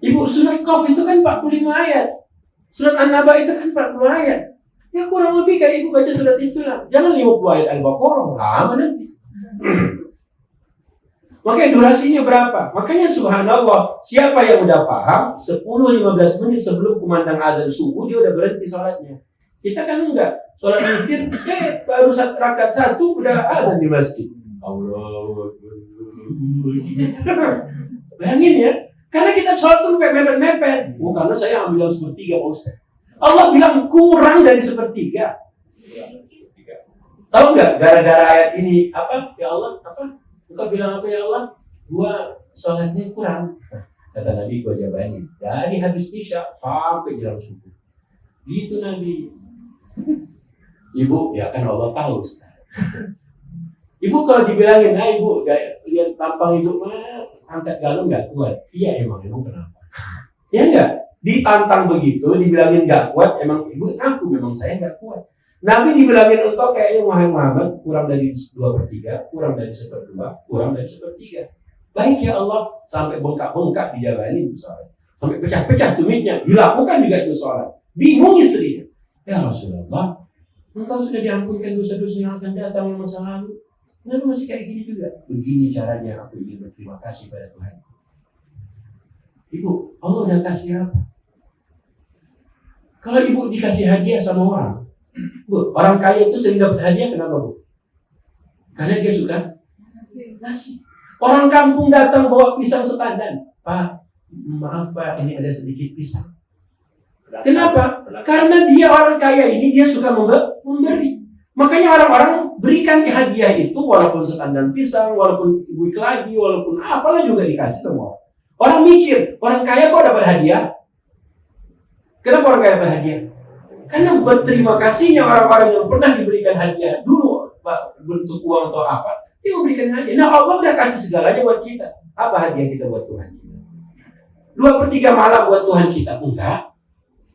Ibu, surat Qaf itu kan 45 ayat. Surat An-Naba itu kan 40 ayat. Ya kurang lebih kayak ibu baca surat itulah. Jangan 50 ayat Al-Baqarah, lama nanti. Makanya durasinya berapa? Makanya subhanallah, siapa yang udah paham 10-15 menit sebelum kumandang azan subuh dia udah berhenti sholatnya. Kita kan enggak. Sholat witir, baru rakaat 1 udah azan di masjid. Allahu Akbar. Bayangin ya, karena kita sholat tuh mepet-mepet. Karena saya ambil yang 1/3 Pak Ustaz. Allah bilang kurang dari 1/3. Tahu nggak gara-gara ayat ini apa? Ya Allah, apa? Engkau bilang apa ya Allah? Gua sholatnya kurang. Kata Nabi, gua jabanin dari habis isya sampai jelang subuh. Gitu Nabi. Ibu, ya kan Allah tahu Ustaz. Ibu kalau dibilangin, ibu lihat tampang ibu mah angkat galon nggak kuat. Iya emang kenapa? Ya enggak. Ditantang begitu, dibilangin nggak kuat, emang ibu aku memang saya nggak kuat. Nabi dibilangin engkau kayaknya Muhammad kurang dari 2/3, kurang dari 1/2, kurang dari 1/3. Baik ya Allah, sampai bengkak-bengkak dijabanin sholat, sampai pecah-pecah tumitnya, dilakukan juga itu sholat. Bingung istrinya. Ya Rasulullah, engkau sudah diampunkan dosa-dosa yang akan datang di masa lalu. Kenapa masih kayak gini juga? Begini caranya aku ingin berterima kasih pada Tuhan. Ibu, Allah udah kasih apa? Kalau ibu dikasih hadiah sama orang, Bu, orang kaya itu sering dapat hadiah, kenapa Bu? Karena dia suka ngasih. Orang kampung datang bawa pisang setandan. Pak, maaf Pak, ini ada sedikit pisang. Kenapa? Karena dia orang kaya ini, dia suka memberi. Makanya orang-orang berikan hadiah itu, walaupun setandan pisang, walaupun wik lagi, walaupun apalah juga dikasih semua. Orang mikir, orang kaya kok dapat hadiah? Kenapa orang kaya dapat hadiah? Karena berterima kasihnya orang-orang yang pernah diberikan hadiah dulu, bentuk uang atau apa, dia memberikan hadiah. Nah Allah udah kasih segalanya buat kita. Apa hadiah kita buat Tuhan kita? 2/3 malam buat Tuhan kita? Enggak.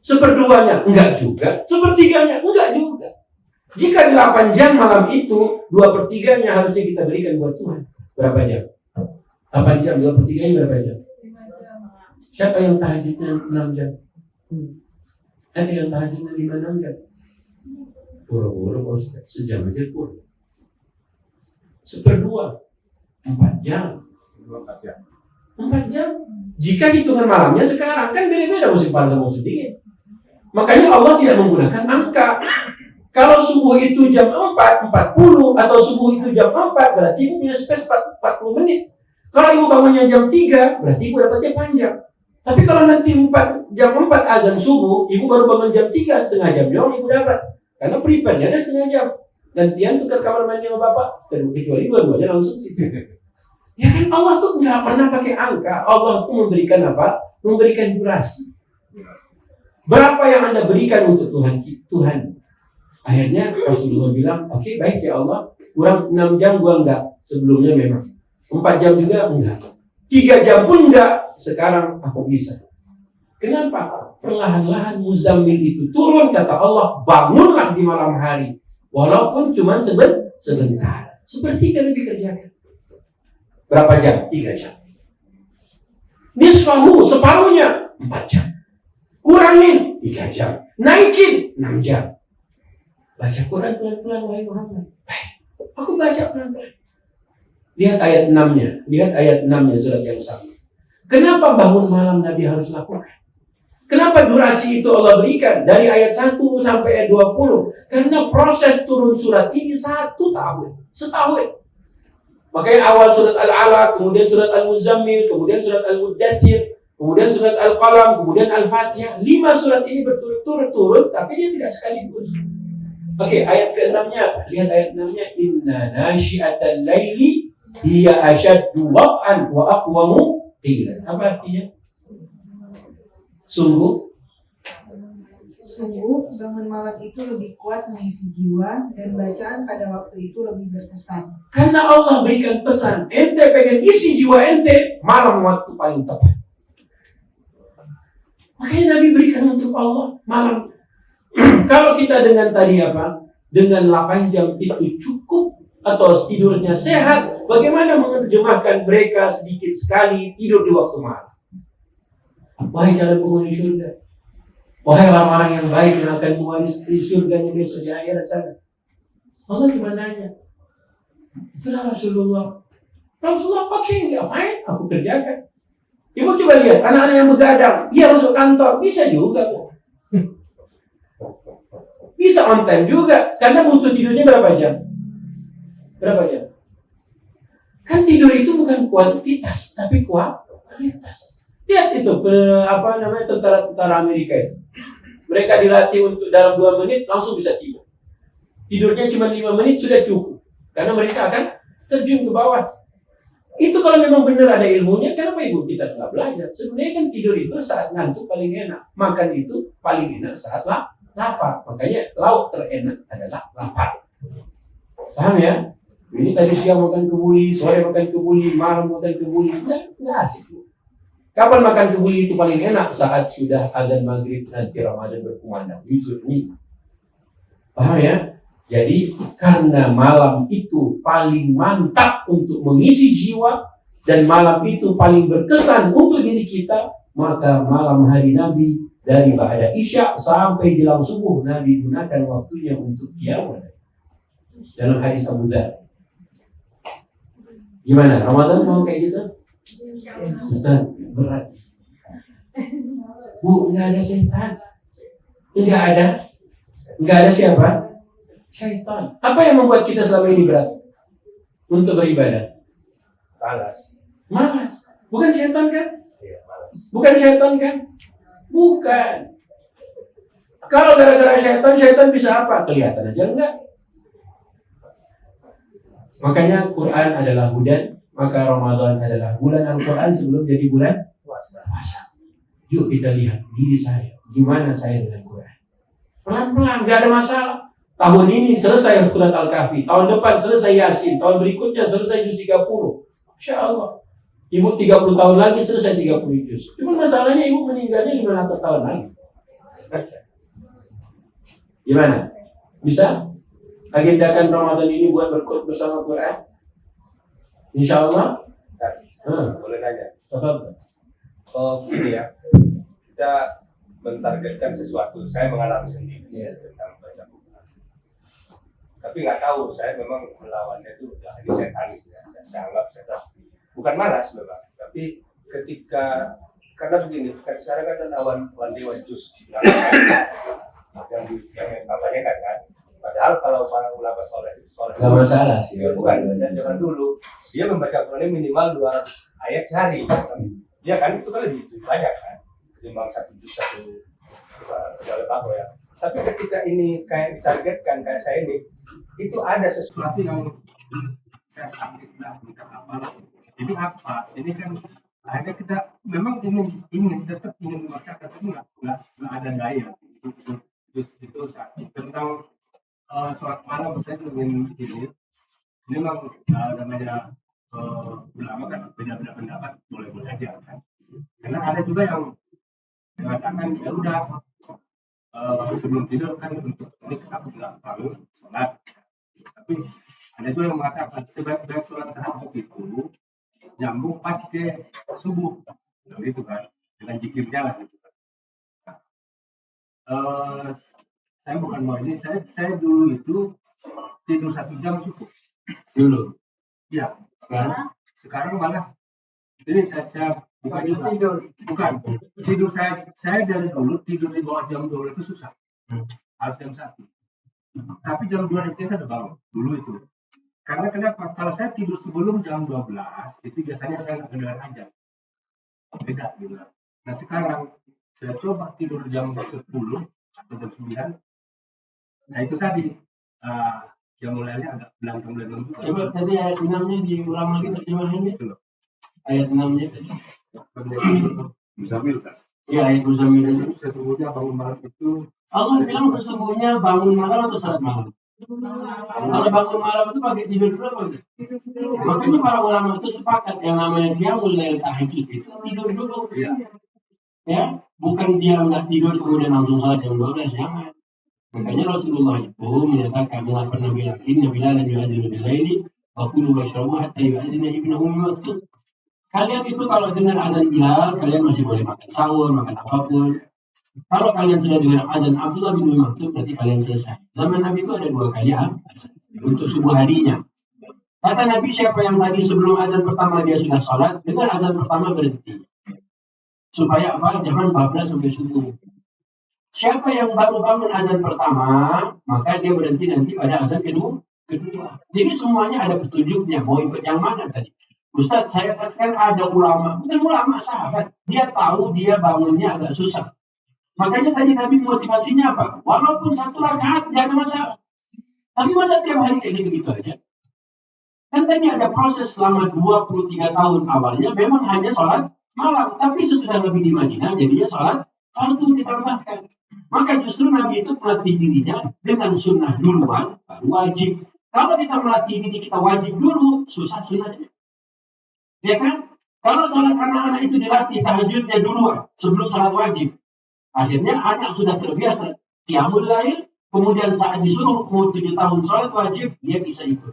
1/2-nya? Enggak juga. 1/3-nya? Enggak juga. Jika 8 jam malam itu, 2/3-nya harusnya kita berikan buat Tuhan. Berapa jam? 8 jam, 2/3-nya berapa jam? 5 jam. Siapa yang tahajudnya 6 jam? Ada yang tahajudnya 5-6 jam? Buru-buru Pak Ustaz, sejam aja kurang. 1/2, 4 jam. 4 jam. Jika hitungan malamnya sekarang, kan beda-beda musim panas sama musim dingin. Makanya Allah tidak menggunakan angka. Kalau subuh itu jam 4:40 atau subuh itu jam 4, berarti ibu punya space 40 menit. Kalau ibu bangunnya jam 3, berarti ibu dapatnya panjang. Tapi kalau nanti jam 4 azan subuh, ibu baru bangun jam 3, setengah jam doang ibu dapat. Karena prepare-nya ada setengah jam. Gantian tukar kamar mandi sama bapak, dan kecuali dua-duanya langsung sih. Ya kan Allah tuh nggak pernah pakai angka. Allah tuh memberikan apa? Memberikan durasi. Berapa yang Anda berikan untuk Tuhan? Akhirnya Rasulullah bilang, oke, baik ya Allah, kurang 6 jam gua enggak. Sebelumnya memang 4 jam juga enggak. 3 jam pun enggak. Sekarang aku bisa. Kenapa? Perlahan-lahan Muzammil itu turun, kata Allah, bangunlah di malam hari. Walaupun cuma sebentar. Seperti yang dikerjakan. Berapa jam? 3 jam. Nisfahu, separuhnya 4 jam. Kurangin 3 jam. Naikin 6 jam. Baca Quran pelan-pelan, wahai Muhammad. Baik, aku baca pelan-pelan. Lihat ayat 6-nya. Lihat ayat 6-nya surat yang sama. Kenapa bangun malam Nabi harus lakukan? Kenapa durasi itu Allah berikan? Dari ayat 1 sampai ayat 20. Karena proses turun surat ini 1 tahun. Setahun. Makanya awal surat Al-Alaq, kemudian surat Al-Muzammil, kemudian surat Al-Muddatsir, kemudian surat Al-Qalam, kemudian Al-Fatihah. 5 surat ini berturut-turut turun, tapi dia tidak sekaligus. Oke, ayat ke-6-nya apa? Lihat ayat 6-nya. Inna nasyi'atal laili hiya asyaddu waq'an wa aqwamu qila. Apa artinya? Sungguh Sungguh, bangun malam itu lebih kuat mengisi jiwa dan bacaan pada waktu itu lebih berkesan. Karena Allah berikan pesan, ente pengen isi jiwa ente, malam waktu paling tepat. Makanya Nabi berikan untuk Allah malam. Kalau kita dengan tadi apa? Dengan 8 jam itu cukup atau tidurnya sehat, bagaimana menerjemahkan mereka sedikit sekali tidur di waktu malam? Wahai calon penghuni surga, wahai orang-orang yang baik yang akan mewarisi surganya besok di akhirat sana. Allah cuma nanya, itulah Rasulullah. Rasulullah pakai nggak? Fine, aku kerjakan. Ibu coba lihat, anak-anak yang begadang, dia masuk kantor, bisa juga kok. Bisa on time juga, karena butuh tidurnya berapa jam? Berapa jam? Kan tidur itu bukan kuantitas, tapi kualitas. Lihat itu, tentara-tentara Amerika itu. Mereka dilatih untuk dalam 2 menit langsung bisa tidur. Tidurnya cuma 5 menit sudah cukup. Karena mereka akan terjun ke bawah. Itu kalau memang benar ada ilmunya, kenapa ibu kita nggak belajar? Sebenarnya kan tidur itu saat ngantuk paling enak. Makan itu paling enak saat lapar. Makanya lauk terenak adalah lapar. Paham ya? Ini tadi siang makan kebuli, sore makan kebuli, malam makan kebuli. Nggak asik. Kapan makan kebuli itu paling enak? Saat sudah azan maghrib nanti Ramadan berkumandang. Itu ini. Paham ya? Jadi karena malam itu paling mantap untuk mengisi jiwa dan malam itu paling berkesan untuk diri kita, maka malam hari Nabi dari ba'da Isya sampai jelang subuh Nabi gunakan waktunya untuk qiyamul lail. Dalam hadis Abu Dzar. Gimana? Ramadan mau kayak gitu? Ustaz, berat. Bu, nggak ada setan. Nggak ada siapa? Syaitan. Apa yang membuat kita selama ini berat untuk beribadah? Malas. Bukan syaitan kan? Bukan syaitan kan? Bukan. Kalau gara-gara syaitan bisa apa? Kelihatan aja enggak. Makanya Quran adalah hudan, maka Ramadan adalah bulan Al-Quran sebelum jadi bulan puasa. Yuk kita lihat diri saya, gimana saya dengan Quran. Pelan-pelan, gak ada masalah. Tahun ini selesai surat Al-Kahfi, tahun depan selesai Yasin, tahun berikutnya selesai juz 30. Masya Allah. Ibu 30 tahun lagi selesai 30 juz. Cuma masalahnya ibu meninggalnya 500 tahun lagi. Gimana? Bisa? Agendakan Ramadan ini buat berkut bersama Quran? Insya Allah? Boleh nanya? Tafadhol. Gini ya, kita mentargetkan sesuatu. Saya mengalami sendiri tentang baca Quran. Tapi nggak tahu, saya memang melawannya itu ya ini setan gitu ya. Saya anggap setan. Bukan malas memang, tapi ketika karena begini, sekarang kan ada one day one juice yang kampanye kan. Padahal kalau para ulama soleh itu soleh. Nggak masalah sih. Bukan, dan zaman dulu dia membaca Quran minimal 200 ayat sehari. Dia kan itu kan lebih banyak kan, ketimbang 1 juz 1 apa ya. Tapi ketika ini kayak ditargetkan kayak saya ini, itu ada sesuatu yang saya sakit lah, bukan apa. Ini apa? Ini kan akhirnya kita memang ingin tetap ingin memaksakan, tapi nggak ada daya. Itu sakit. Tentang sholat malam saya ingin ini memang namanya ulama kan beda-beda pendapat, boleh-boleh aja kan. Karena ada juga yang mengatakan ya udah sebelum tidur kan untuk ini kenapa nggak bangun sholat. Tapi ada juga yang mengatakan sebaik-baik sholat tahajud itu nyambung pas ke subuh, gitu kan, dengan zikirnya lah gitu kan. Saya bukan mau ini, saya dulu itu tidur 1 jam cukup. Dulu. Iya. Sekarang malah ini saya bukan tidur. Bukan. Tidur saya dari dulu tidur di bawah jam 12 itu susah. Harus jam 1. Tapi jam 2 nanti saya udah bangun. Dulu itu. Karena kenapa? Kalau saya tidur sebelum jam 12, itu biasanya saya nggak dengar aja. Beda gitu. Nah sekarang saya coba tidur jam 10 atau jam 9. Nah itu tadi yang mulainya agak belakang juga. Coba tadi ayat 6-nya diulang lagi terjemahannya. Ayat 6-nya tadi. Bisa. Ya, ayat Muzammil itu. Sesungguhnya bangun malam itu Allah bilang sesungguhnya bangun malam atau salat malam. Kalau bangun malam itu pakai tidur dulu apa enggak? Makanya para ulama itu sepakat yang namanya qiyamul lail tahajud itu tidur dulu. Ya, bukan dia nggak tidur kemudian langsung salat jam 12, jangan. Makanya Rasulullah itu menyatakan mengapa Nabi bilang inna bilalan yu'adzinu bil laili wa kulu washrabu hatta yu'adzina ibnu ummi maktub. Kalian itu kalau dengar azan Bilal, kalian masih boleh makan sahur, makan apapun. Kalau kalian sudah dengar azan Abdullah bin Ummi Maktum, berarti kalian selesai. Zaman Nabi itu ada 2 kali azan untuk subuh harinya. Kata Nabi, siapa yang tadi sebelum azan pertama dia sudah sholat, dengar azan pertama berhenti. Supaya apa? Jangan bablas sampai subuh. Siapa yang baru bangun azan pertama, maka dia berhenti nanti pada azan kedua. Jadi semuanya ada petunjuknya. Mau ikut yang mana tadi? Ustaz, saya katakan ada ulama, bukan ulama, sahabat. Dia tahu dia bangunnya agak susah. Makanya tadi Nabi motivasinya apa? Walaupun 1 rakaat, tidak ada masalah. Tapi masa tiap hari kayak gitu-gitu aja? Kan tadi ada proses selama 23 tahun awalnya memang hanya sholat malam. Tapi sesudah Nabi di Madinah, jadinya sholat fardu ditambahkan. Maka justru Nabi itu melatih dirinya dengan sunnah duluan, baru wajib. Kalau kita melatih diri kita wajib dulu, susah sunnahnya. Ya kan? Kalau sholat anak-anak itu dilatih tahajudnya duluan sebelum sholat wajib. Akhirnya anak sudah terbiasa qiyamul lail, kemudian saat disuruh umur 7 tahun sholat wajib, dia bisa ikut.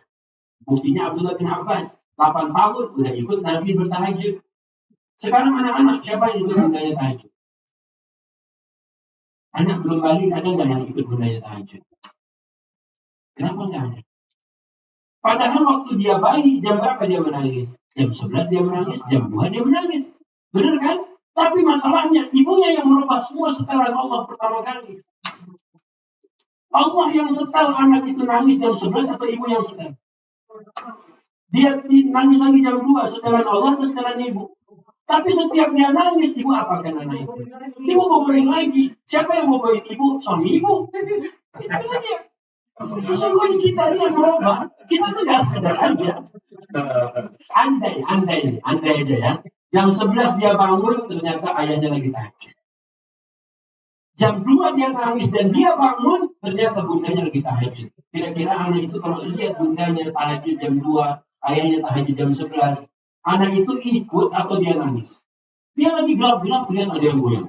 Buktinya Abdullah bin Abbas, 8 tahun udah ikut Nabi bertahajud. Sekarang anak-anak, siapa yang ikut bundanya tahajud? Anak belum balik, ada nggak yang ikut bundanya tahajud? Kenapa nggak ada? Padahal waktu dia bayi, jam berapa dia menangis? Jam 11 dia menangis, jam 2 dia menangis. Benar kan? Tapi masalahnya, ibunya yang merubah semua setelan Allah pertama kali. Allah yang setel anak itu nangis jam 11 atau ibu yang setel? Dia nangis lagi jam 2, setelan Allah atau setelan ibu? Tapi setiap dia nangis, ibu apakan anak itu? Ibu boboin lagi. Siapa yang boboin ibu? Suami ibu. Itu dia. Sesungguhnya kita ini yang merubah. Kita tuh gak sekedar aja. Andai aja ya. Jam 11 dia bangun, ternyata ayahnya lagi tahajud. Jam 2 dia nangis dan dia bangun, ternyata bundanya lagi tahajud. Kira-kira anak itu kalau lihat bundanya tahajud jam 2, ayahnya tahajud jam 11, anak itu ikut atau dia nangis? Dia lagi gelap-gelap, lihat ada yang goyang.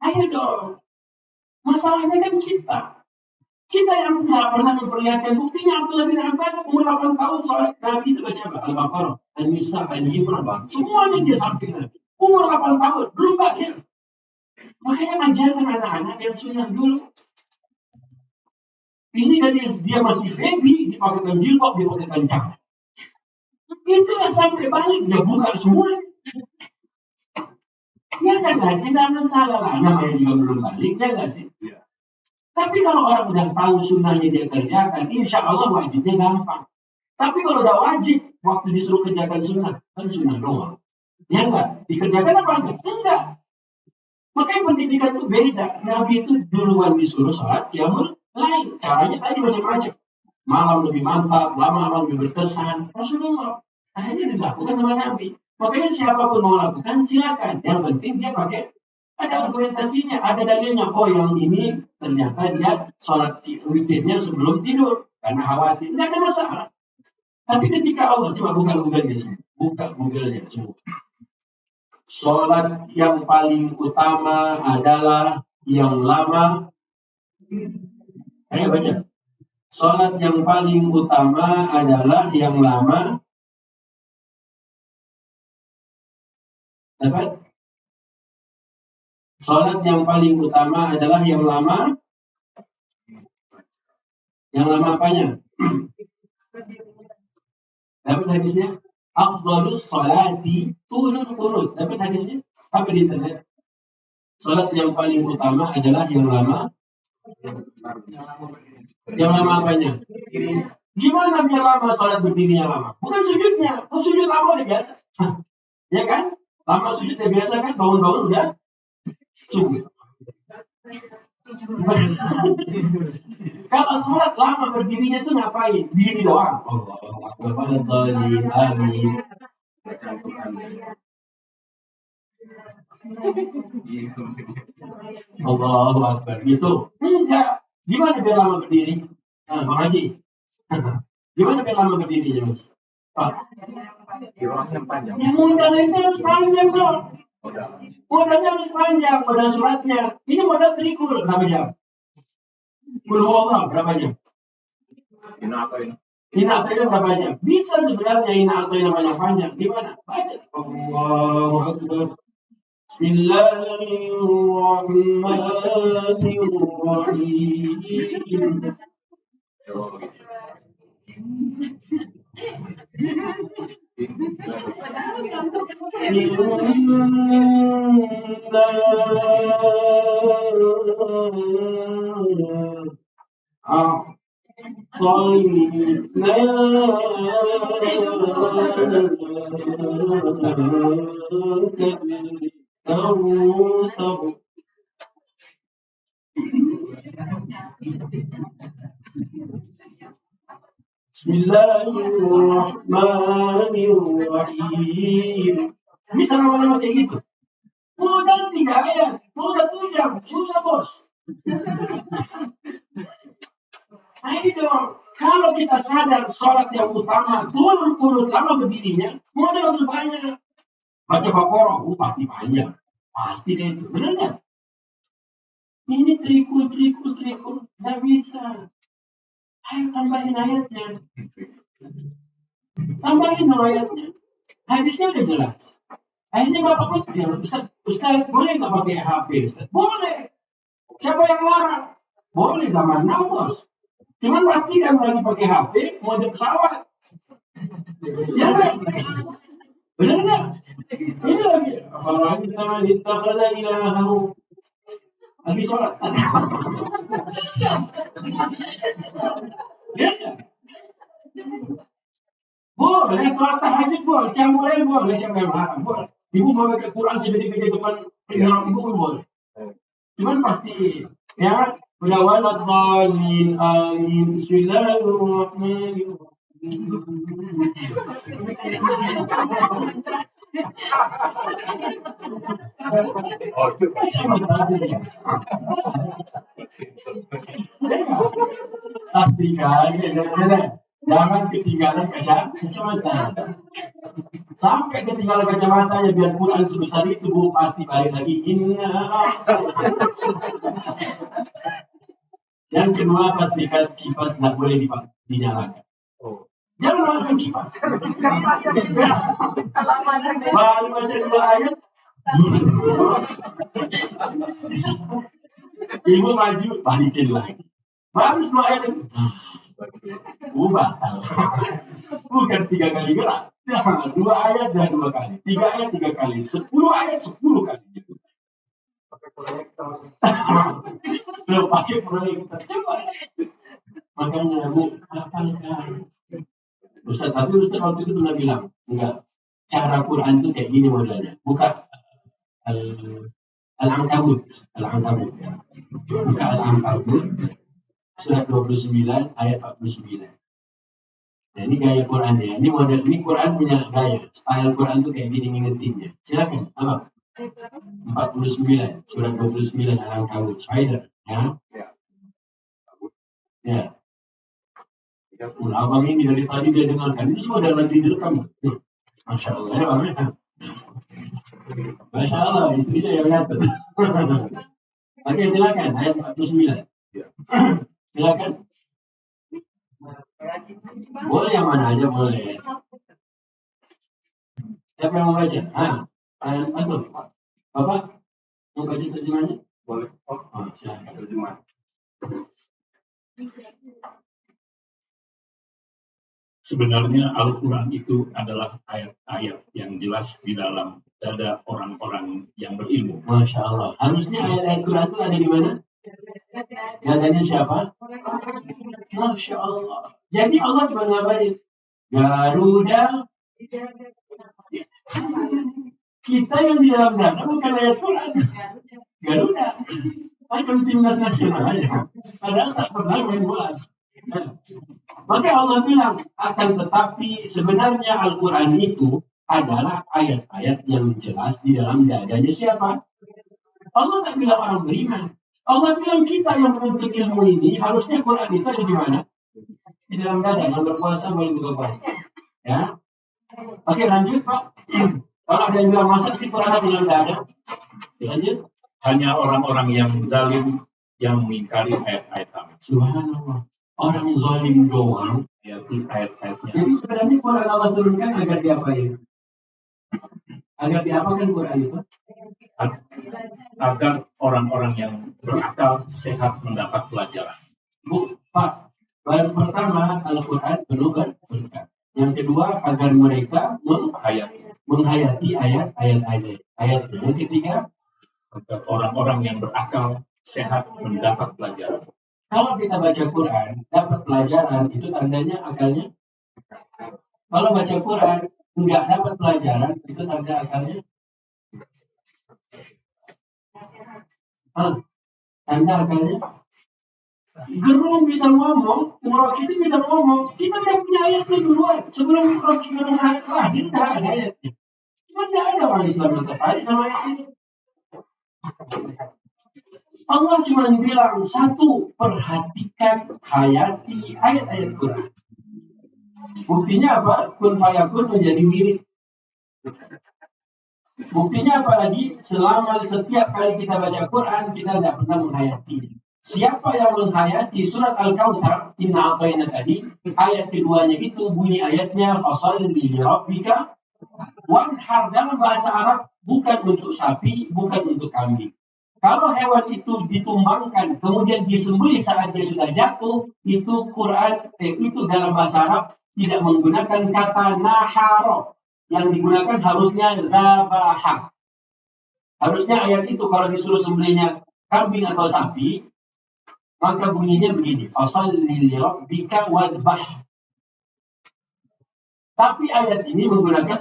Ayo dong. Masalahnya kan kita. Kita yang tidak pernah memperlihatkan buktinya. Abdullah bin Abbas umur 8 tahun sholat Nabi itu baca Al-Baqarah, An-Nisa, Al-Imran, semuanya dia samping Nabi. Umur 8 tahun, belum balik. Makanya ajarkan anak-anak yang sunnah dulu. Ini dari dia masih baby, dipakaikan jilbab, dipakaikan jaket. Itu yang sampai balik, dia buka semua. Ya kan lah, tidak masalah lah. Namanya juga belum balik, ya nggak sih? Ya. Tapi kalau orang udah tahu sunnahnya dia kerjakan, insya Allah wajibnya gampang. Tapi kalau udah wajib, waktu disuruh kerjakan sunnah, kan sunnah doang. Ya enggak? Dikerjakan apa enggak? Enggak. Makanya pendidikan itu beda. Nabi itu duluan disuruh sholat qiyamul lail. Caranya tadi macam-macam. Malam lebih mantap, lama-lama lebih berkesan. Rasulullah. Akhirnya dilakukan sama Nabi. Makanya siapapun mau lakukan, silakan. Yang penting dia pakai ada argumentasinya, ada dalilnya. Oh, yang ini ternyata dia sholat witirnya sebelum tidur karena khawatir. Tidak ada masalah. Tapi ketika Allah coba buka Google-nya semua, buka Google-nya semua. Sholat yang paling utama adalah yang lama. Ayo baca. Sholat yang paling utama adalah yang lama. Dapat? Sholat yang paling utama adalah yang lama. Yang lama apanya? Dapat hadisnya? Afdhalus sholati tulul qunut. Dapat hadisnya? Apa di internet? Sholat yang paling utama adalah yang lama. Yang lama apanya? Gimana biar lama sholat berdirinya lama? Bukan sujudnya. Oh, sujud lama udah biasa. Ya kan? Lama sujudnya biasa kan? Bangun-bangun udah sujud. Kalau sholat lama berdirinya tuh ngapain? Diri doang. Allahu Akbar. Waladdallin. Amin. Allahu Akbar. Gitu. Enggak. Gimana biar lama berdiri? Nah, Bang Haji. Gimana biar lama berdirinya, Mas? Yang modal itu harus panjang dong. Modalnya harus panjang, modal suratnya. Ini modal trikul berapa jam? Kulhuwallah berapa jam? Ina Atoina berapa jam? Bisa sebenarnya Ina Atoina panjang-panjang. Gimana? Baca. Allahu Akbar. Bismillahirrahmanirrahim. Bismillahirrahmanirrahim. Bisa lama-lama kayak gitu. Modal 3 ayat, mau 1 jam, susah bos. Ayo dong, kalau kita sadar sholat yang utama, turun lama berdirinya, modal harus banyak. Baca Baqarah, pasti panjang. Pasti deh itu, benar nggak? Ini trikul, nggak bisa. Ayo tambahin ayatnya. Tambahin dong ayatnya. Habisnya udah jelas. Akhirnya Bapak pun, ya Ustaz, boleh nggak pakai HP Ustaz? Boleh. Siapa yang larang? Boleh zaman now bos. Cuman pastikan lagi pakai HP, mau ada pesawat. Ya kan? Benar nggak? Ini lagi. Apalagi teman ittakhadha ilahahu. Lagi sholat. Ya kan? Boleh, sholat tahajud boleh, qiyamul boleh, siapa yang marah? Boleh. Ibu mau baca Quran segede-gede depan mihrab ibu pun boleh. Cuman pasti, ya, udah waladhdallin, amin, bismillahirrahmanirrahim. Pastikan, jangan ketinggalan kacamata. Sampai ketinggalan kacamatanya biar Quran sebesar itu bu pasti balik lagi Yang kedua pastikan kipas tidak boleh dinyalakan. Jangan nyalakan kipas. Baru baca 2 ayat. Ibu maju balikin lagi. Baru 2 ayat. Batal. Bukan 3 kali gerak. 2 ayat dan 2 kali. 3 ayat 3 kali. 10 ayat 10 kali. Belum pakai proyektor. Coba. Makanya Bu, hafalkan. Ustaz waktu itu pernah bilang, enggak. Cara Quran itu kayak gini modelnya. Buka Al-Ankabut. Buka Al-Ankabut. Surat 29 ayat 49. Nah, ini gaya Quran ya. Ini Quran punya gaya. Style Quran tuh kayak gini ngingetinnya. Silakan, apa? 49, surat 29 Al-Ankabut. Spider, ya. Ya. Abang ini dari tadi dia dengarkan. Itu semua ada lagi direkam. Masya Allah, ya Bang. Masya Allah, istrinya yang ngatur. Oke, silakan. Ayat 49. Silakan. Boleh yang mana aja boleh. Siapa yang mau baca? Atau Bapak mau baca terjemahnya? Boleh. Silakan terjemah. Sebenarnya Al-Quran itu adalah ayat-ayat yang jelas di dalam dada orang-orang yang berilmu. Masya Allah. Harusnya ayat-ayat Quran itu ada di mana? Dadanya siapa? Masya Allah. Jadi Allah cuma ngabarin Garuda. Kita yang di dalam dada bukan ayat Quran. Garuda. Macam timnas nasional aja. Padahal tak pernah main bola. Nah, maka Allah bilang, akan tetapi sebenarnya Al-Quran itu adalah ayat-ayat yang jelas di dalam dadanya siapa? Allah tak bilang orang beriman. Allah bilang kita yang menuntut ilmu ini, harusnya Quran itu ada di mana? Di dalam dada. Yang berpuasa boleh buka puasa. Ya. Oke, lanjut Pak. Kalau ada yang bilang masa sih Quran di dalam dada? Lanjut. Hanya orang-orang yang zalim yang mengingkari ayat-ayat kami. Subhanallah. Orang zalim doang. Ayat-ayatnya. Jadi sebenarnya Quran Allah turunkan agar diapain? Agar diapakan Quran itu? Agar orang-orang yang berakal sehat mendapat pelajaran. Bu, Pak. Baru pertama Al-Quran penuh berkat. Yang kedua agar mereka menghayati ayat-ayatnya. Yang ketiga, Agar orang-orang yang berakal sehat mendapat pelajaran. kalau kita baca Quran, dapat pelajaran, itu tandanya akalnya. Kalau baca Quran, nggak dapat pelajaran, itu tanda akalnya. Tanda akalnya. Gerung bisa ngomong, Rocky itu bisa ngomong. Kita udah punya ayatnya duluan. Sebelum Rocky Gerung ayat lahir, dah ada ayatnya. Cuma nggak ada orang Islam yang tertarik sama ayat ini. Allah cuma bilang satu, perhatikan, hayati ayat-ayat Quran. Buktinya apa? Kun fayakun menjadi wirid. Buktinya apa lagi? Selama setiap kali kita baca Quran, kita tidak pernah menghayati. Siapa yang menghayati surat Al-Kautsar, Inna A'tayna tadi, ayat keduanya itu bunyi ayatnya fasalli li rabbika wanhar, dalam bahasa Arab bukan untuk sapi, bukan untuk kambing. Kalau hewan itu ditumbangkan, kemudian disembelih saat dia sudah jatuh, itu Quran, itu dalam bahasa Arab tidak menggunakan kata naharo. Yang digunakan harusnya zabaha. Harusnya ayat itu kalau disuruh sembelihnya kambing atau sapi, maka bunyinya begini, fasalli li rabbika wadbah. Tapi ayat ini menggunakan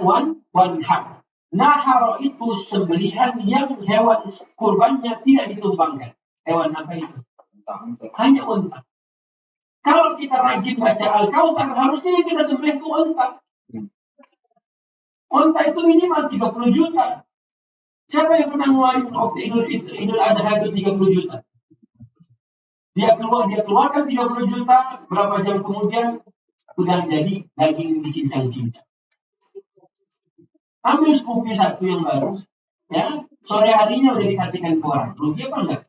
wanhar. Naharo itu sembelihan yang hewan kurbannya tidak ditumbangkan. Hewan apa itu? Hanya unta. Kalau kita rajin baca Al-Kautsar, harusnya yang kita sembelih itu unta. Unta itu minimal 30 juta. Siapa yang pernah ngeluarin waktu Idul Fitri, Idul Adha itu 30 juta? Dia keluarkan 30 juta, berapa jam kemudian sudah jadi daging dicincang-cincang. Ambil Scoopy satu yang baru, ya, sore harinya udah dikasihkan ke orang. Rugi apa enggak?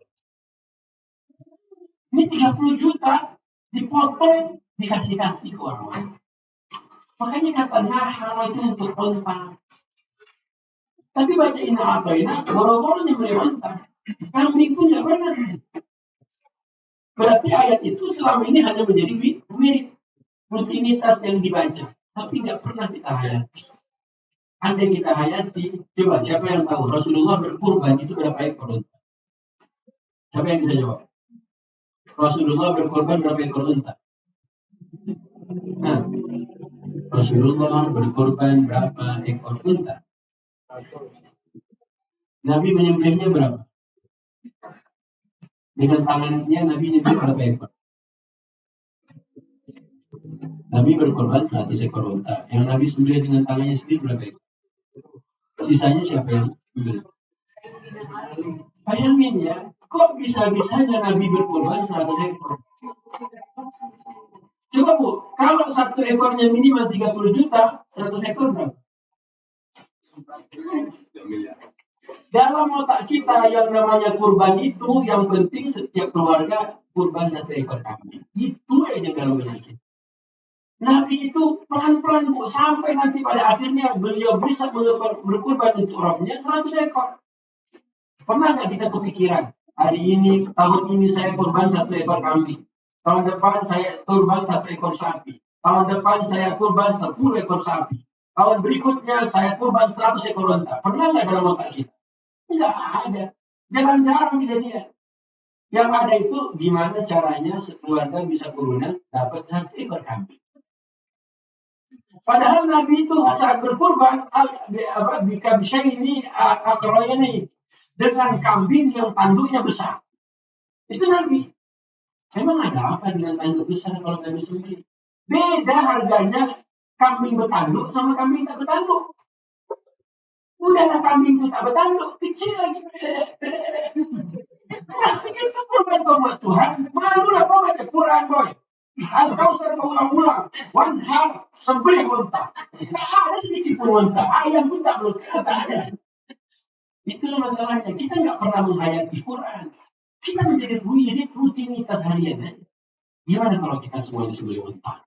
Ini 30 juta dipotong, dikasih ke orang. Makanya kata nahar itu untuk unta. Tapi baca Inna A'tayna, boro-boro nyembelih unta. Kambing pun nggak pernah. Berarti ayat itu selama ini hanya menjadi wirid, rutinitas yang dibaca, tapi nggak pernah kita hayati. Andai kita hayati, coba siapa yang tahu Rasulullah berkurban itu berapa ekor unta? Siapa yang bisa jawab? Rasulullah berkurban berapa ekor unta? Nah, Rasulullah berkurban berapa ekor unta? Nabi menyembelihnya berapa? Dengan tangannya Nabi menyembelih berapa ekor? Nabi berkorban 100 ekor unta. Yang Nabi sembelih dengan tangannya sendiri berapa ekor? Sisanya siapa yang sembelih? Bayangin ya, kok bisa-bisanya Nabi berkorban 100 ekor? Coba Bu, kalau satu ekornya minimal 30 juta, 100 ekor berapa? Dalam otak kita yang namanya kurban itu, yang penting setiap keluarga kurban 1 ekor kambing. Itu aja dalam benak kita. Nabi itu pelan-pelan Bu, sampai nanti pada akhirnya beliau bisa berkurban untuk rohnya 100 ekor. Pernah nggak kita kepikiran, hari ini, tahun ini saya kurban 1 ekor kambing. Tahun depan saya kurban 1 ekor sapi. Tahun depan saya kurban 10 ekor sapi. Tahun berikutnya saya kurban 100 ekor unta. Pernah nggak dalam otak kita? Nggak ada. Jarang-jarang kita lihat. Yang ada itu gimana caranya sekeluarga bisa kurban dapat 1 ekor kambing. Padahal Nabi itu saat berkurban bikabsyaini akroyani, dengan kambing yang tanduknya besar. Itu Nabi. Emang ada apa dengan tanduk besar kalau nggak disembelih? Beda harganya kambing bertanduk sama kambing tak bertanduk. Udahlah kambing itu tak bertanduk, kecil lagi. Itu kurban kau buat Tuhan. Malulah kau baca Quran, boy. Al-Kausar kau ulang-ulang. Wanhar, sembelih unta. Tak ada sedikit pun unta. Ayam pun tak ada. Itulah masalahnya. Kita nggak pernah menghayati Quran. Kita menjadi rutinitas harian. Gimana kalau kita semua disembelih unta?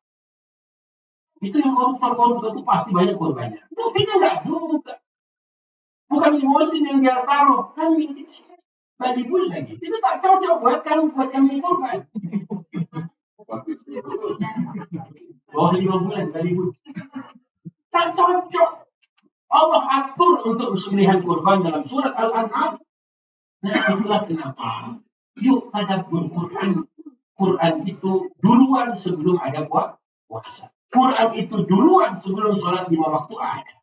Itu yang koruptor itu pasti banyak korbannya. Buktinya nggak ada. Bukan limosin yang dia taruh. Kambing kecil. Balibul lagi. Itu tak cocok buat kambing korban. Bawah 5 bulan balibul. Tak cocok. Allah atur untuk sembelihan kurban dalam surat Al-An'am. Nah, itulah kenapa. Yuk tadabbur Quran. Quran itu duluan sebelum ada puasa. Quran itu duluan sebelum sholat 5 waktu ada.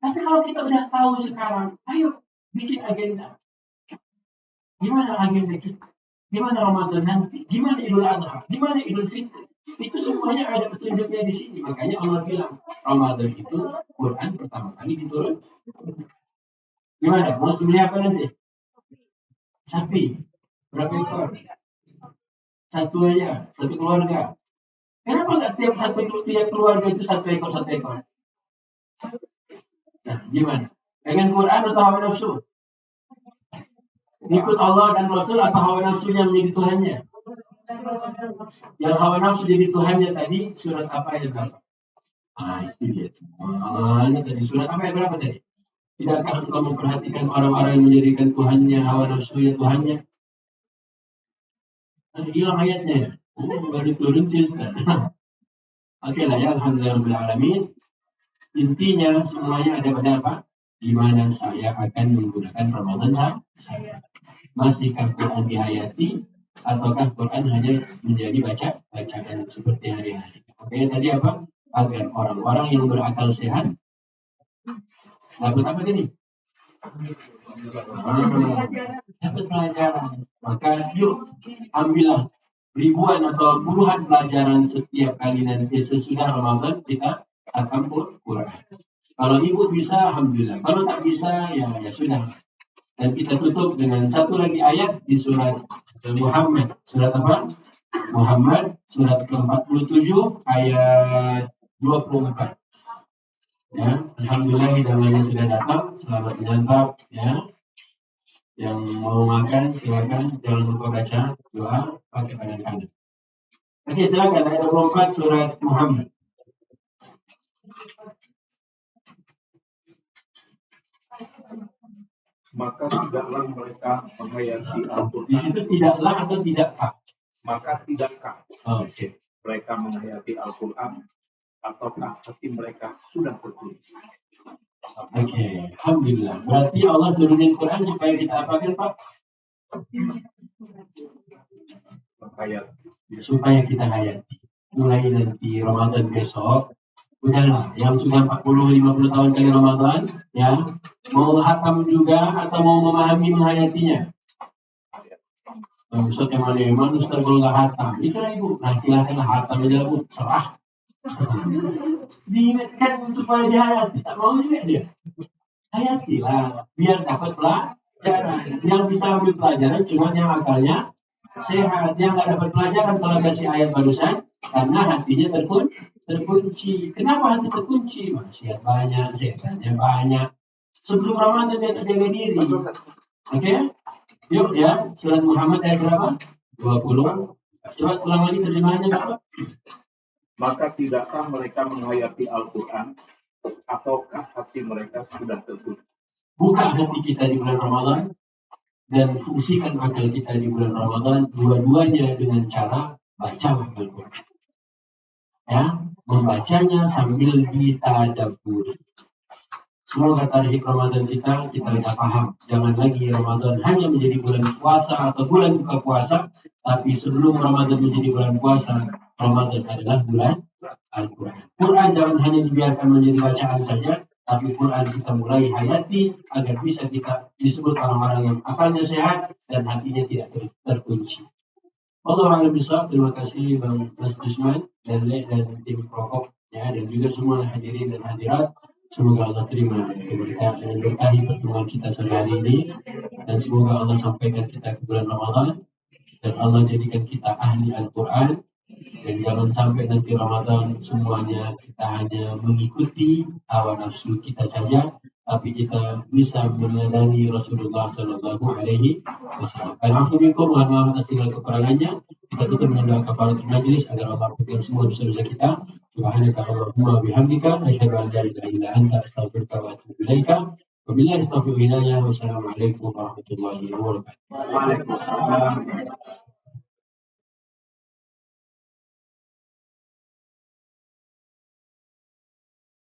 Tapi kalau kita udah tahu sekarang, ayo bikin agenda. Gimana agenda kita? Gimana Ramadan nanti? Gimana Idul Adha? Gimana Idul Fitri? Itu semuanya ada petunjuknya di sini. Makanya Allah bilang, Ramadan itu Quran pertama kali diturun. Gimana? Mau sembelih apa nanti? Sapi. Berapa ekor? Satu aja. Satu keluarga. Kenapa nggak tiap keluarga itu satu ekor? Nah, gimana? Dengan Quran atau hawa nafsu? Ikut Allah dan Rasul atau hawa nafsunya menjadi Tuhannya? Yang hawa nafsu jadi Tuhannya tadi surat apa ayat berapa? Itu dia. Ini tadi surat apa ayat berapa tadi? Tidakkah engkau memperhatikan orang-orang yang menjadikan Tuhannya hawa nafsunya Tuhannya? Hilang ayatnya ya. Baru turun sih Ustaz. Oke lah ya, alhamdulillahirrahmanirrahim. Intinya semuanya ada pada apa? Gimana saya akan menggunakan Ramadan saya? Masihkah Quran dihayati? Ataukah Quran hanya menjadi bacaan seperti hari-hari? Oke, tadi apa? Agar orang-orang yang berakal sehat dapat apa tadi? Dapat pelajaran. Maka yuk ambillah ribuan atau puluhan pelajaran setiap kali nanti sesudah Ramadan kita akan Quran. Kalau ibu bisa, alhamdulillah. Kalau tak bisa, ya sudah. Dan kita tutup dengan satu lagi ayat di surat Muhammad. Surat apa? Muhammad, surat ke-47, ayat 24. Ya, alhamdulillah hidangannya sudah datang. Selamat menyantap. Ya. Yang mau makan, silakan. Jangan lupa baca doa pakai tangan kanan. Oke, silakan. Ayat 24 surat Muhammad. Maka tidaklah mereka menghayati Al-Quran. Di situ tidaklah atau tidakkah? Maka tidakkah Oke. mereka menghayati Al-Quran, ataukah hati mereka sudah tertulis? Oke, alhamdulillah. Berarti Allah turunin Quran supaya kita apakan, Pak? Supaya kita hayati. Mulai nanti Ramadan besok, udahlah, yang sudah 40-50 tahun kali Ramadan, ya, mau hatam juga atau mau memahami menghayatinya. Ustaz yang mana Ustaz kalau nggak hatam, itulah ibu. Nah silakanlah hatam aja bu, serah. Diingatkan supaya dihayati, tak mau juga dia. Hayatilah, biar dapat pelajaran. Yang bisa ambil pelajaran cuma yang akalnya sehat. Yang nggak dapat pelajaran kalau kasih ayat barusan, karena hatinya terkunci. Kenapa hati terkunci? Maksiat banyak, setannya banyak. Sebelum Ramadan dia tak jaga diri. Oke? Yuk ya, surat Muhammad ayat berapa? 20. Coba ulang lagi terjemahannya berapa? Maka tidakkah mereka menghayati Al-Quran, ataukah hati mereka sudah tertutup? Buka hati kita di bulan Ramadan dan fungsikan akal kita di bulan Ramadan dua-duanya dengan cara baca Al-Quran. Ya, membacanya sambil ditadabburi. Semoga tarikh Ramadan kita sudah paham. Jangan lagi Ramadan hanya menjadi bulan puasa atau bulan buka puasa, tapi sebelum Ramadan menjadi bulan puasa, Ramadan adalah bulan Al-Quran. Quran jangan hanya dibiarkan menjadi bacaan saja, tapi Quran kita mulai hayati agar bisa kita disebut orang-orang yang akalnya sehat dan hatinya tidak terkunci. Allah a'lam bishawab. Terima kasih Bang Mas Dusman dan Le dan tim Prokop ya, dan juga semua hadirin dan hadirat. Semoga Allah terima keberkahan dan berkahi pertemuan kita sore hari ini, dan semoga Allah sampaikan kita ke bulan Ramadan dan Allah jadikan kita ahli Al-Quran. Dan jangan sampai nanti Ramadan semuanya kita hanya mengikuti hawa nafsu kita saja, tapi kita bisa meneladani Rasulullah Sallallahu Alaihi Wasallam. Alhamdulillah minkum, mohon maaf atas segala kekurangannya. Kita tutup dengan doa kafaratul majlis agar Allah mengampuni semua dosa-dosa kita. Subhanaka Allahumma bihamdika asyhadu an la ilaha illa anta astaghfiruka wa atubu ilaika. Wabillahi taufiq hidayah. Wassalamualaikum warahmatullahi wabarakatuh. Waalaikumsalam.